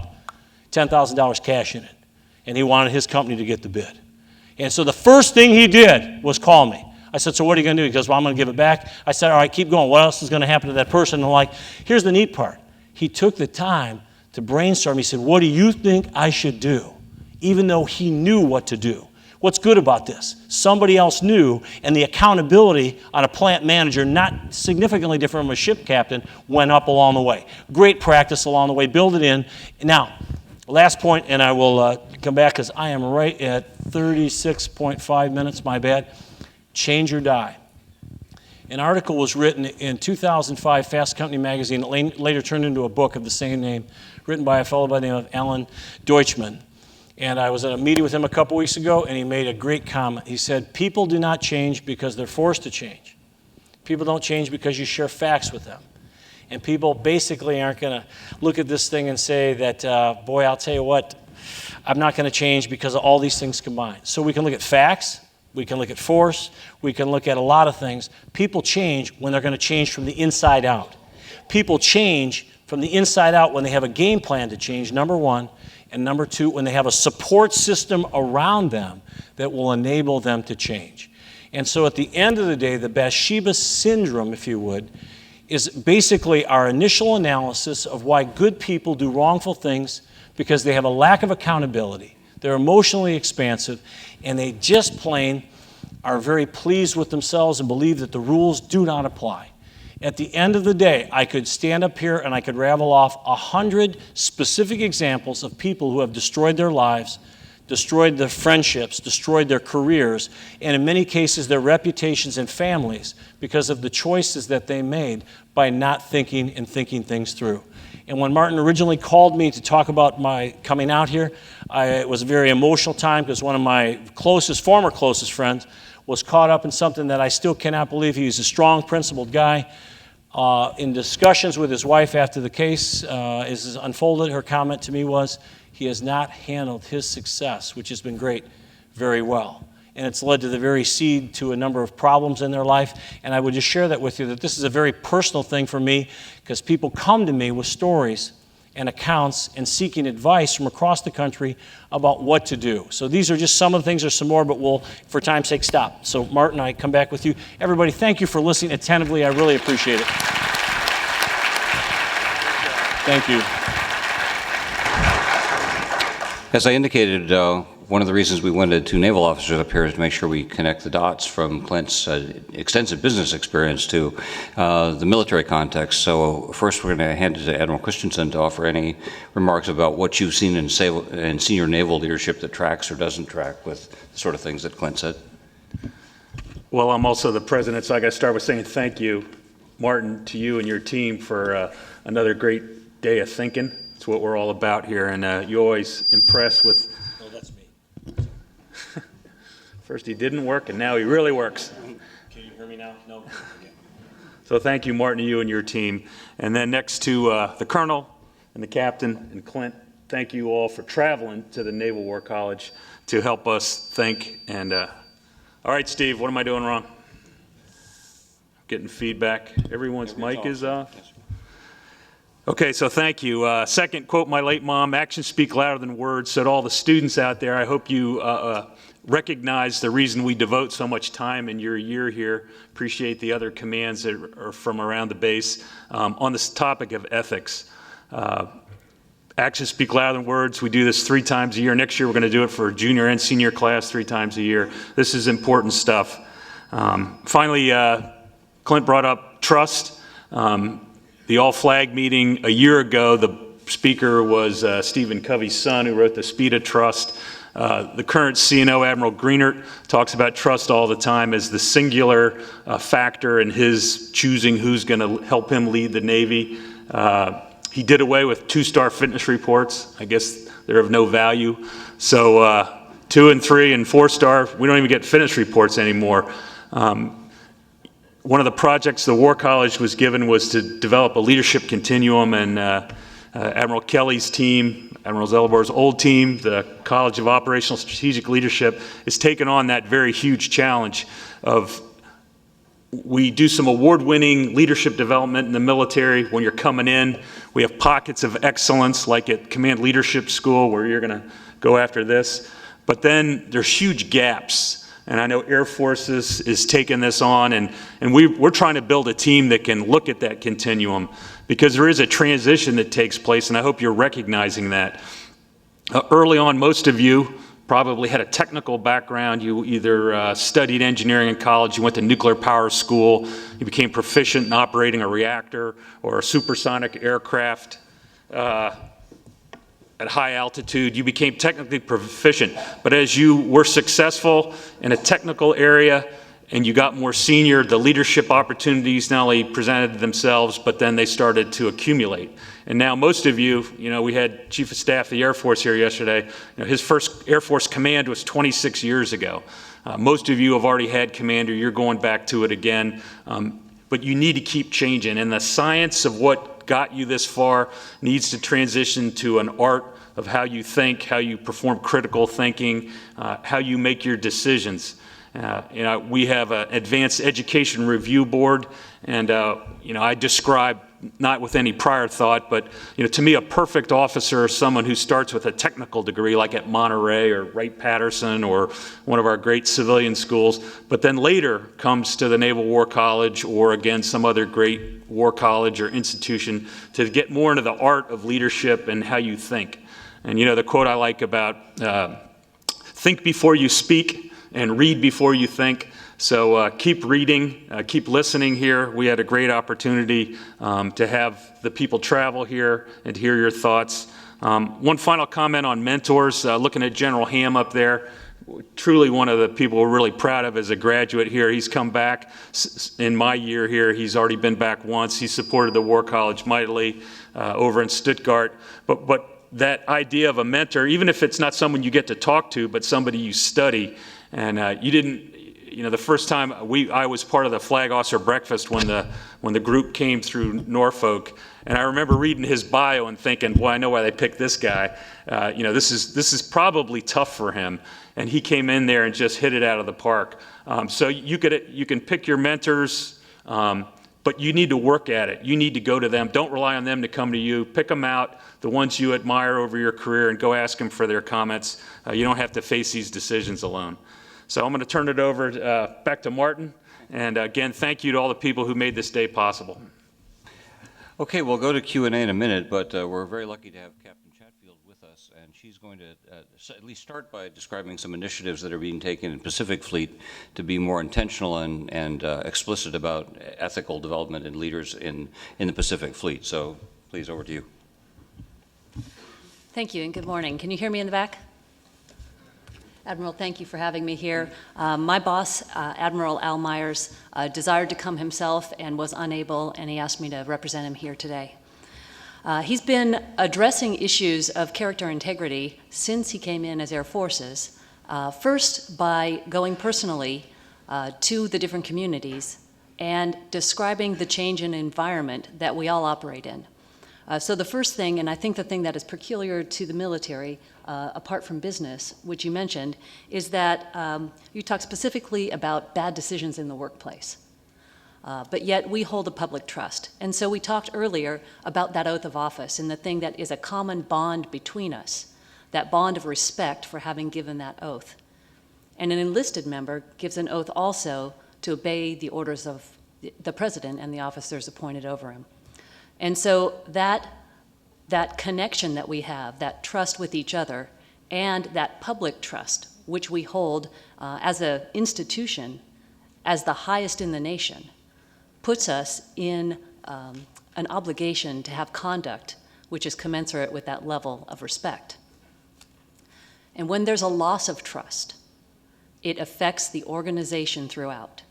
$10,000 cash in it. And he wanted his company to get the bid. And so the first thing he did was call me. I said, so what are you going to do? He goes, well, I'm going to give it back. I said, all right, keep going. What else is going to happen to that person? And I'm like, here's the neat part. He took the time to brainstorm. He said, what do you think I should do? Even though he knew what to do. What's good about this? Somebody else knew, and the accountability on a plant manager, not significantly different from a ship captain, went up along the way. Great practice along the way. Build it in. Now, last point, and I will come back because I am right at 36.5 minutes, my bad. Change or die. An article was written in 2005, Fast Company magazine, that later turned into a book of the same name, written by a fellow by the name of Alan Deutschman. And I was at a meeting with him a couple weeks ago, and he made a great comment. He said, people do not change because they're forced to change. People don't change because you share facts with them. And people basically aren't going to look at this thing and say that, boy, I'll tell you what, I'm not going to change because of all these things combined. So we can look at facts, we can look at force, we can look at a lot of things. People change when they're going to change from the inside out. People change from the inside out when they have a game plan to change, number one, and number two, when they have a support system around them that will enable them to change. And so at the end of the day, the Bathsheba syndrome, if you would, is basically our initial analysis of why good people do wrongful things because they have a lack of accountability. They're emotionally expansive, and they just plain are very pleased with themselves and believe that the rules do not apply. At the end of the day, I could stand up here and I could ravel off 100 specific examples of people who have destroyed their lives, destroyed their friendships, destroyed their careers, and in many cases their reputations and families because of the choices that they made by not thinking and thinking things through. And when Martin originally called me to talk about my coming out here, it was a very emotional time because one of my former closest friends was caught up in something that I still cannot believe. He was a strong, principled guy. In discussions with his wife after the case is unfolded, her comment to me was, he has not handled his success, which has been great, very well. And it's led to the very seed to a number of problems in their life. And I would just share that with you, that this is a very personal thing for me because people come to me with stories and accounts and seeking advice from across the country about what to do. So these are just some of the things. There's some more, but we'll, for time's sake, stop. So Martin, I come back with you. Everybody, thank you for listening attentively. I really appreciate it. Thank you. As I indicated, one of the reasons we wanted two naval officers up here is to make sure we connect the dots from Clint's extensive business experience to the military context. So first we're going to hand it to Admiral Christensen to offer any remarks about what you've seen in senior naval leadership that tracks or doesn't track with the sort of things that Clint said. Well, I'm also the president, so I got to start with saying thank you, Martin, to you and your team for another great day of thinking. It's what we're all about here, and you always impress with... No, that's me. First he didn't work, and now he really works. Can you hear me now? No? Okay. So thank you, Martin, to you and your team. And then next to the colonel and the captain and Clint, thank you all for traveling to the Naval War College to help us think. And all right, Steve, what am I doing wrong? Getting feedback. Everyone's mic is off. Okay, so thank you. Second, quote my late mom, actions speak louder than words. So to all the students out there, I hope you recognize the reason we devote so much time in your year here. Appreciate the other commands that are from around the base. On this topic of ethics, actions speak louder than words. We do this 3 times a year. Next year we're going to do it for junior and senior class 3 times a year. This is important stuff. Finally, Clint brought up trust. The all-flag meeting a year ago, the speaker was Stephen Covey's son, who wrote The Speed of Trust. The current CNO, Admiral Greenert, talks about trust all the time as the singular factor in his choosing who's going to help him lead the Navy. He did away with 2-star fitness reports. I guess they're of no value. So 2 and 3 and 4-star, we don't even get fitness reports anymore. One of the projects the War College was given was to develop a leadership continuum, and Admiral Kelly's team, Admiral Zellebor's old team, the College of Operational Strategic Leadership, has taken on that very huge challenge of we do some award-winning leadership development in the military when you're coming in. We have pockets of excellence like at Command Leadership School where you're going to go after this. But then there's huge gaps. And I know Air Forces is taking this on, and we're trying to build a team that can look at that continuum because there is a transition that takes place, and I hope you're recognizing that. Early on, most of you probably had a technical background. You either studied engineering in college, you went to nuclear power school, you became proficient in operating a reactor or a supersonic aircraft. At high altitude, you became technically proficient. But as you were successful in a technical area and you got more senior, the leadership opportunities not only presented themselves, but then they started to accumulate. And now most of you, we had Chief of Staff of the Air Force here yesterday. His first Air Force command was 26 years ago. Most of you have already had commander. You're going back to it again. But you need to keep changing. And the science of what got you this far needs to transition to an art of how you think, how you perform critical thinking, how you make your decisions. We have an advanced education review board, and I describe, not with any prior thought, but to me, a perfect officer is someone who starts with a technical degree, like at Monterey or Wright-Patterson or one of our great civilian schools, but then later comes to the Naval War College or again some other great war college or institution to get more into the art of leadership and how you think. And the quote I like about think before you speak and read before you think. So keep reading, keep listening here. We had a great opportunity to have the people travel here and to hear your thoughts. One final comment on mentors, looking at General Ham up there. Truly one of the people we're really proud of as a graduate here. He's come back in my year here. He's already been back once. He supported the War College mightily over in Stuttgart. But that idea of a mentor, even if it's not someone you get to talk to, but somebody you study, and you didn't, the first time I was part of the Flag Officer Breakfast when the group came through Norfolk, and I remember reading his bio and thinking, boy, I know why they picked this guy. This is probably tough for him, and he came in there and just hit it out of the park. So you can pick your mentors, but you need to work at it. You need to go to them. Don't rely on them to come to you. Pick them out, the ones you admire over your career, and go ask them for their comments. You don't have to face these decisions alone. So I'm going to turn it over back to Martin. And again, thank you to all the people who made this day possible. Okay, we'll go to Q&A in a minute, but we're very lucky to have Captain Chatfield with us, and she's going to at least start by describing some initiatives that are being taken in Pacific Fleet to be more intentional and explicit about ethical development in leaders in the Pacific Fleet. So please, over to you. Thank you, and good morning. Can you hear me in the back? Admiral, thank you for having me here. My boss, Admiral Al Myers, desired to come himself and was unable, and he asked me to represent him here today. He's been addressing issues of character integrity since he came in as Air Forces, first by going personally to the different communities and describing the change in environment that we all operate in. So the first thing, and I think the thing that is peculiar to the military, apart from business, which you mentioned, is that you talk specifically about bad decisions in the workplace. But yet we hold a public trust. And so we talked earlier about that oath of office and the thing that is a common bond between us, that bond of respect for having given that oath. And an enlisted member gives an oath also to obey the orders of the president and the officers appointed over him. And so that connection that we have, that trust with each other, and that public trust, which we hold as an institution as the highest in the nation, puts us in an obligation to have conduct which is commensurate with that level of respect. And when there's a loss of trust, it affects the organization throughout.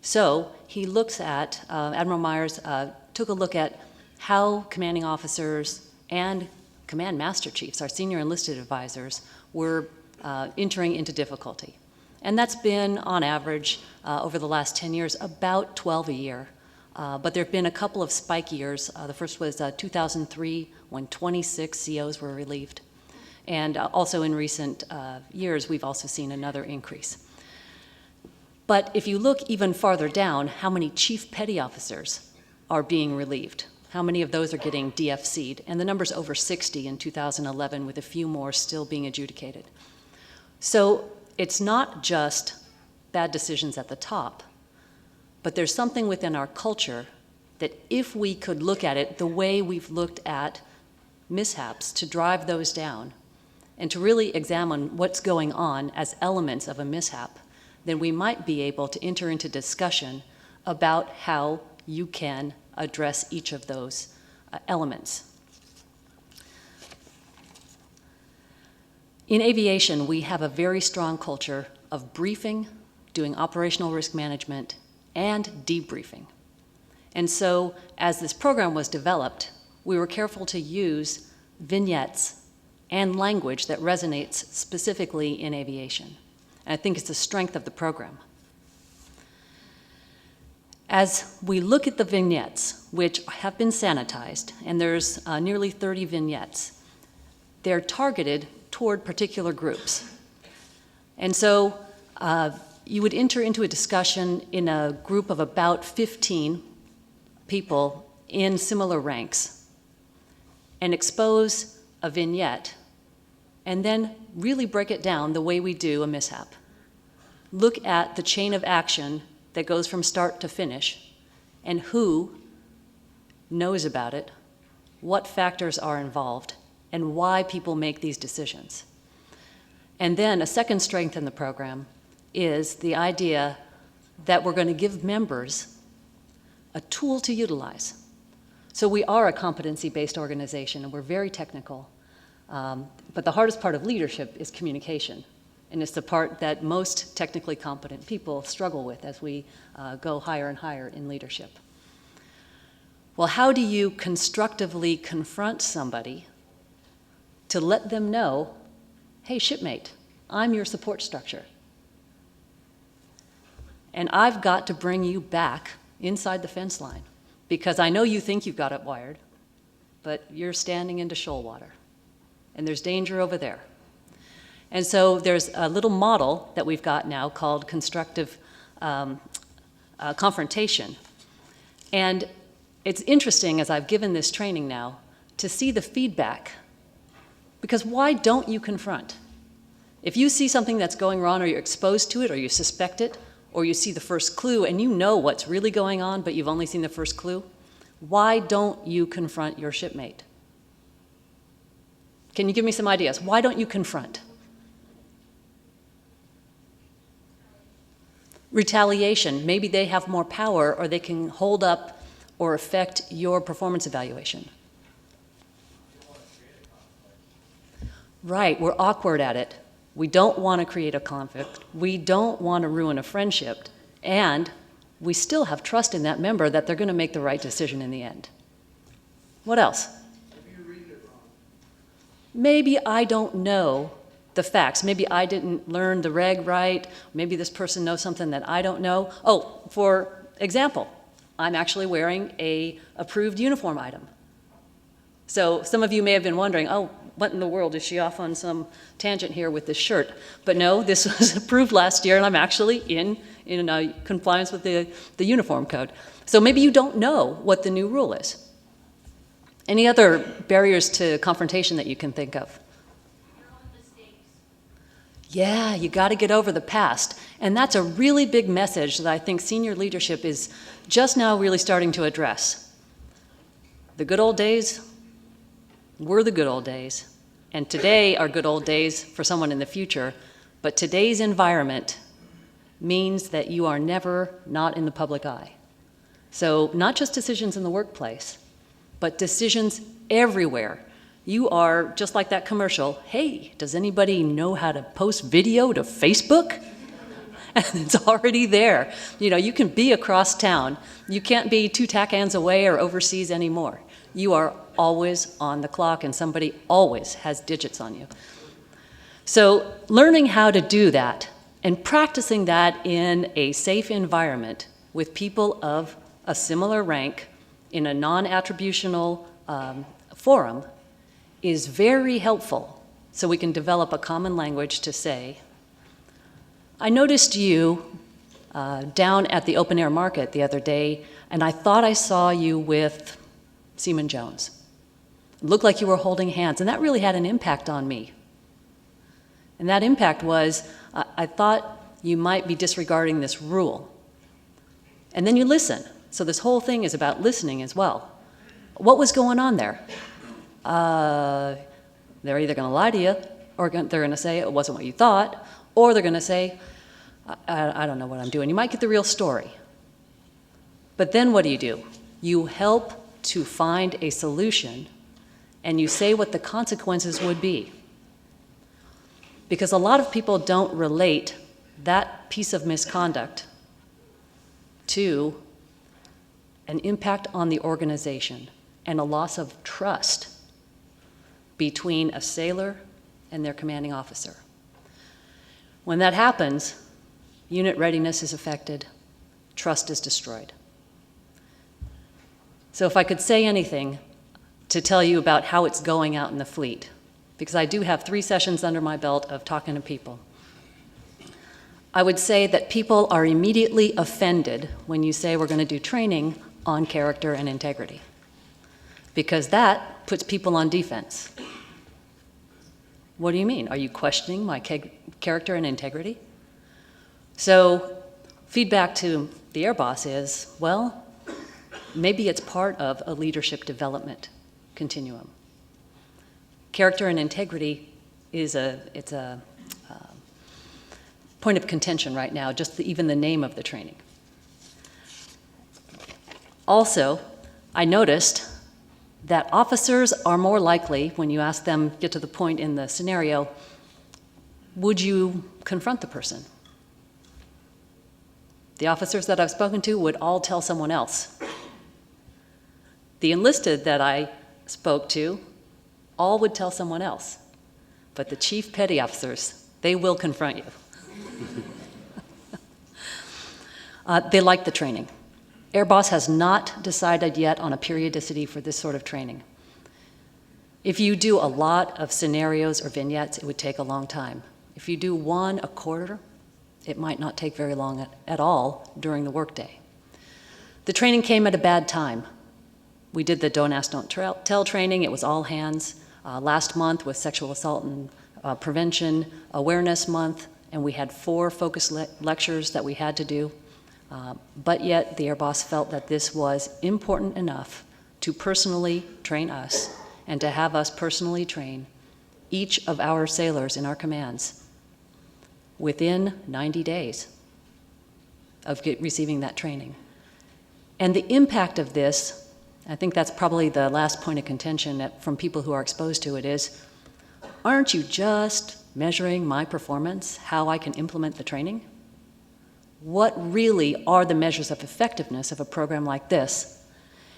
So he looks at, Admiral Myers took a look at how commanding officers and command master chiefs, our senior enlisted advisors, were entering into difficulty. And that's been, on average, over the last 10 years, about 12 a year. But there have been a couple of spike years. The first was 2003, when 26 COs were relieved. And also in recent years, we've also seen another increase. But if you look even farther down, how many chief petty officers are being relieved? How many of those are getting DFC'd? And the number's over 60 in 2011, with a few more still being adjudicated. So it's not just bad decisions at the top, but there's something within our culture that if we could look at it the way we've looked at mishaps, to drive those down and to really examine what's going on as elements of a mishap, then we might be able to enter into discussion about how you can address each of those elements. In aviation, we have a very strong culture of briefing, doing operational risk management, and debriefing. And so, as this program was developed, we were careful to use vignettes and language that resonates specifically in aviation. And I think it's the strength of the program. As we look at the vignettes, which have been sanitized, and there's nearly 30 vignettes, they're targeted toward particular groups. And so you would enter into a discussion in a group of about 15 people in similar ranks and expose a vignette and then really break it down the way we do a mishap. Look at the chain of action that goes from start to finish and who knows about it, what factors are involved, and why people make these decisions. And then a second strength in the program is the idea that we're going to give members a tool to utilize. So we are a competency-based organization, and we're very technical. But the hardest part of leadership is communication. And it's the part that most technically competent people struggle with as we go higher and higher in leadership. Well, how do you constructively confront somebody to let them know, hey, shipmate, I'm your support structure. And I've got to bring you back inside the fence line because I know you think you've got it wired, but you're standing into shoal water and there's danger over there. And so there's a little model that we've got now called constructive confrontation. And it's interesting as I've given this training now to see the feedback. Because why don't you confront? If you see something that's going wrong or you're exposed to it or you suspect it or you see the first clue and you know what's really going on but you've only seen the first clue, why don't you confront your shipmate? Can you give me some ideas? Why don't you confront? Retaliation. Maybe they have more power or they can hold up or affect your performance evaluation. Right, we're awkward at it. We don't want to create a conflict. We don't want to ruin a friendship. And we still have trust in that member that they're going to make the right decision in the end. What else? Maybe I don't know the facts. Maybe I didn't learn the reg right. Maybe this person knows something that I don't know. Oh, for example, I'm actually wearing an approved uniform item. So some of you may have been wondering, oh, what in the world, is she off on some tangent here with this shirt? But no, this was approved last year, and I'm actually in compliance with the uniform code. So maybe you don't know what the new rule is. Any other barriers to confrontation that you can think of? Yeah, you got to get over the past. And that's a really big message that I think senior leadership is just now really starting to address. The good old days were the good old days. And today are good old days for someone in the future. But today's environment means that you are never not in the public eye. So not just decisions in the workplace, but decisions everywhere. You are, just like that commercial, hey, does anybody know how to post video to Facebook? And it's already there. You know, you can be across town. You can't be 2 tack hands away or overseas anymore. You are always on the clock, and somebody always has digits on you. So learning how to do that and practicing that in a safe environment with people of a similar rank in a non-attributional forum is very helpful, so we can develop a common language to say, I noticed you down at the open air market the other day, and I thought I saw you with Seaman Jones. It looked like you were holding hands, and that really had an impact on me. And that impact was, I thought you might be disregarding this rule. And then you listen. So this whole thing is about listening as well. What was going on there? They're either going to lie to you, or they're going to say it wasn't what you thought, or they're going to say, I don't know what I'm doing. You might get the real story. But then what do? You help to find a solution, and you say what the consequences would be. Because a lot of people don't relate that piece of misconduct to an impact on the organization and a loss of trust between a sailor and their commanding officer. When that happens, unit readiness is affected, trust is destroyed. So if I could say anything to tell you about how it's going out in the fleet, because I do have 3 sessions under my belt of talking to people, I would say that people are immediately offended when you say we're going to do training on character and integrity, because that puts people on defense. What do you mean? Are you questioning my character and integrity? So feedback to the air boss is, well, maybe it's part of a leadership development continuum. Character and integrity is a point of contention right now, just even the name of the training. Also, I noticed that officers are more likely, when you ask them, get to the point in the scenario, would you confront the person? The officers that I've spoken to would all tell someone else. The enlisted that I spoke to all would tell someone else. But the chief petty officers, they will confront you. They like the training. Air Boss has not decided yet on a periodicity for this sort of training. If you do a lot of scenarios or vignettes, it would take a long time. If you do 1 a quarter, it might not take very long at all during the workday. The training came at a bad time. We did the Don't Ask, Don't Tell training. It was all hands. Last month was Sexual Assault and Prevention Awareness Month, and we had 4 focus lectures that we had to do. But yet the Air Boss felt that this was important enough to personally train us and to have us personally train each of our sailors in our commands within 90 days of receiving that training. And the impact of this, I think that's probably the last point of contention from people who are exposed to it, is, aren't you just measuring my performance, how I can implement the training? What really are the measures of effectiveness of a program like this?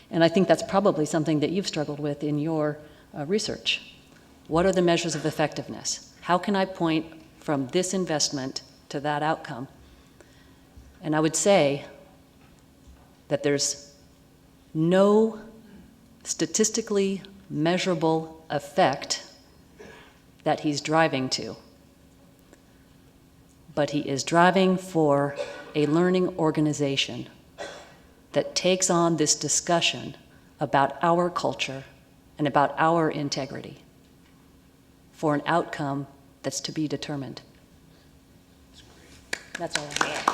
And I think that's probably something that you've struggled with in your research. What are the measures of effectiveness? How can I point from this investment to that outcome? And I would say that there's no statistically measurable effect that he's driving to. But he is driving for a learning organization that takes on this discussion about our culture and about our integrity for an outcome that's to be determined. That's all I have.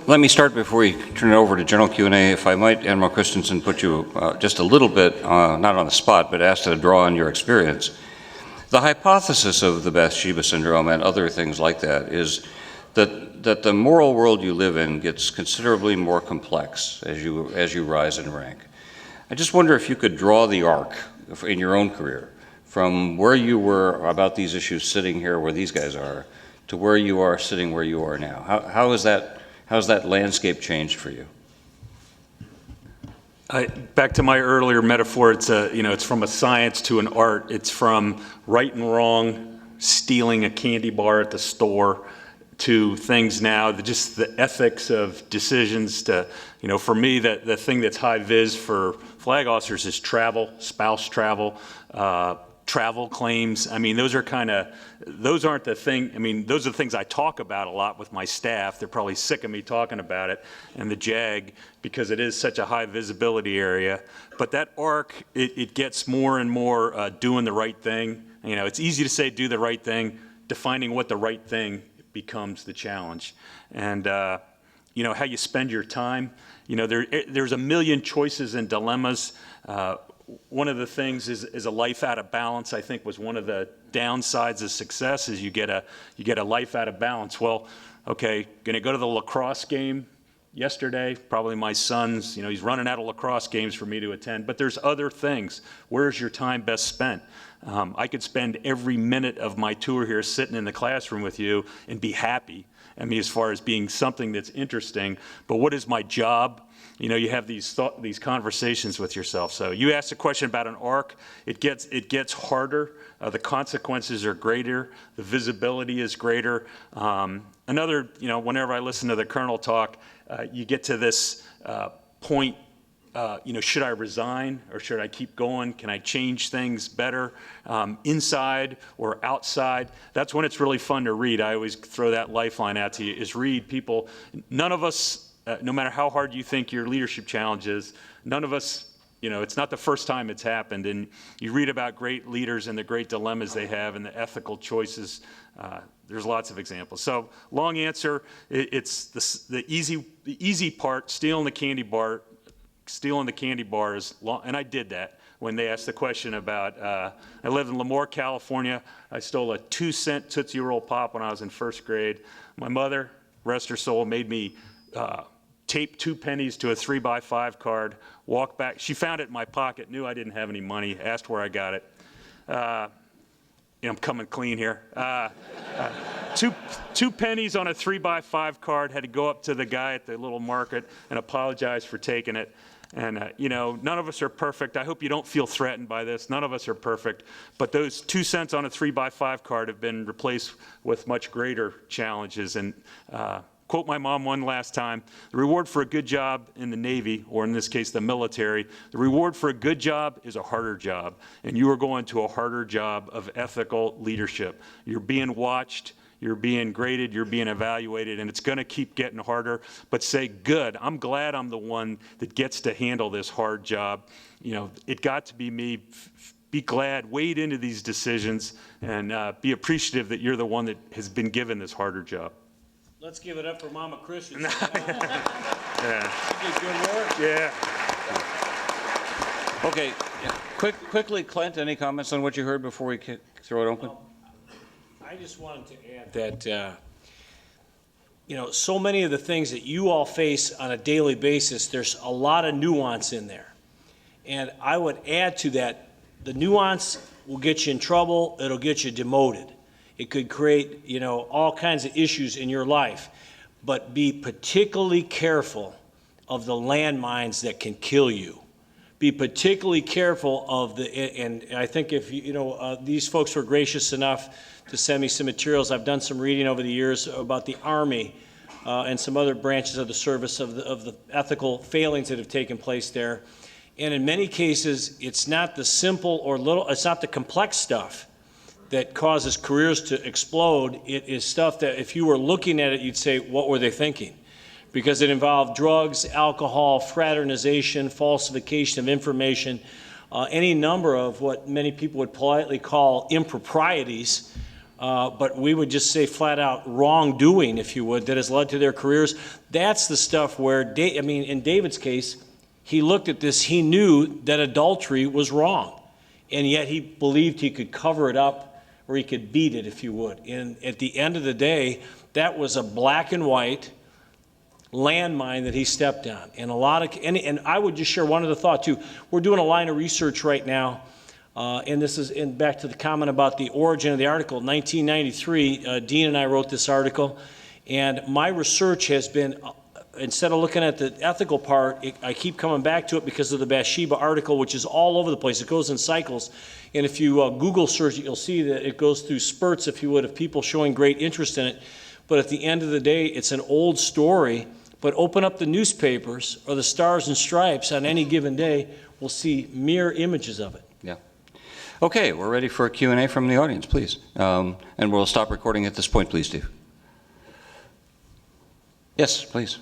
Let me start before we turn it over to general Q&A. If I might, Admiral Christensen, put you just a little bit, not on the spot, but asked to draw on your experience. The hypothesis of the Bathsheba syndrome and other things like that is that the moral world you live in gets considerably more complex as you rise in rank. I just wonder if you could draw the arc in your own career from where you were about these issues sitting here where these guys are to where you are sitting where you are now. How's that landscape changed for you? Back to my earlier metaphor, it's from a science to an art. It's from right and wrong, stealing a candy bar at the store, to things now, just the ethics of decisions to, for me, the thing that's high vis for flag officers is travel, spouse travel, travel claims. I mean, those aren't the thing. I mean, those are the things I talk about a lot with my staff. They're probably sick of me talking about it, and the JAG, because it is such a high visibility area. But that arc, it gets more and more doing the right thing. It's easy to say do the right thing. Defining what the right thing becomes the challenge. And how you spend your time. There's a million choices and dilemmas. One of the things is a life out of balance. I think was one of the downsides of success is you get a life out of balance. Well, okay, going to go to the lacrosse game yesterday, probably my son's, he's running out of lacrosse games for me to attend, but there's other things. Where's your time best spent? I could spend every minute of my tour here sitting in the classroom with you and be happy. I mean, as far as being something that's interesting, but what is my job? You have these conversations with yourself. So you asked a question about an arc. It gets harder. The consequences are greater. The visibility is greater. Whenever I listen to the colonel talk, you get to this point. Should I resign or should I keep going? Can I change things better inside or outside? That's when it's really fun to read. I always throw that lifeline out to you, is read people. None of us, no matter how hard you think your leadership challenge is, none of us, it's not the first time it's happened. And you read about great leaders and the great dilemmas they have and the ethical choices. There's lots of examples. So long answer, it's the easy part, stealing the candy bar is long, and I did that when they asked the question about, I lived in Lemoore, California. I stole a 2-cent Tootsie Roll Pop when I was in first grade. My mother, rest her soul, made me tape 2 pennies to a 3x5 card, walk back. She found it in my pocket, knew I didn't have any money, asked where I got it. I'm coming clean here. 2 pennies on a 3x5 card, had to go up to the guy at the little market and apologize for taking it. And, none of us are perfect. I hope you don't feel threatened by this. None of us are perfect. But those 2 cents on a 3x5 card have been replaced with much greater challenges. And quote my mom one last time, the reward for a good job in the Navy, or in this case, the military, the reward for a good job is a harder job. And you are going to a harder job of ethical leadership. You're being watched. You're being graded, you're being evaluated, and it's going to keep getting harder. But say, good, I'm glad I'm the one that gets to handle this hard job. It got to be me. Be glad, wade into these decisions, and be appreciative that you're the one that has been given this harder job. Let's give it up for Mama Christensen. Yeah. She did good work. Yeah. Okay, quickly, Clint, any comments on what you heard before we throw it open? I just wanted to add that, so many of the things that you all face on a daily basis, there's a lot of nuance in there. And I would add to that, the nuance will get you in trouble, it'll get you demoted. It could create, all kinds of issues in your life. But be particularly careful of the landmines that can kill you. Be particularly careful of and I think if, these folks were gracious enough to send me some materials. I've done some reading over the years about the Army and some other branches of the service of the ethical failings that have taken place there. And in many cases, it's not the simple or little, it's not the complex stuff that causes careers to explode. It is stuff that if you were looking at it, you'd say, what were they thinking? Because it involved drugs, alcohol, fraternization, falsification of information, any number of what many people would politely call improprieties, but we would just say flat out wrongdoing, if you would, that has led to their careers. That's the stuff where, in David's case, he looked at this, he knew that adultery was wrong, and yet he believed he could cover it up, or he could beat it, if you would. And at the end of the day, that was a black and white landmine that he stepped on. And and I would just share one other thought too. We're doing a line of research right now, and this is back to the comment about the origin of the article. 1993, Dean and I wrote this article, and my research has been, instead of looking at the ethical part, I keep coming back to it because of the Bathsheba article, which is all over the place. It goes in cycles. And if you Google search it, you'll see that it goes through spurts, if you would, of people showing great interest in it. But at the end of the day, it's an old story. But open up the newspapers or the Stars and Stripes on any given day, we'll see mirror images of it. Yeah. Okay, we're ready for a Q&A from the audience, please. And we'll stop recording at this point, please, Steve. Yes, please.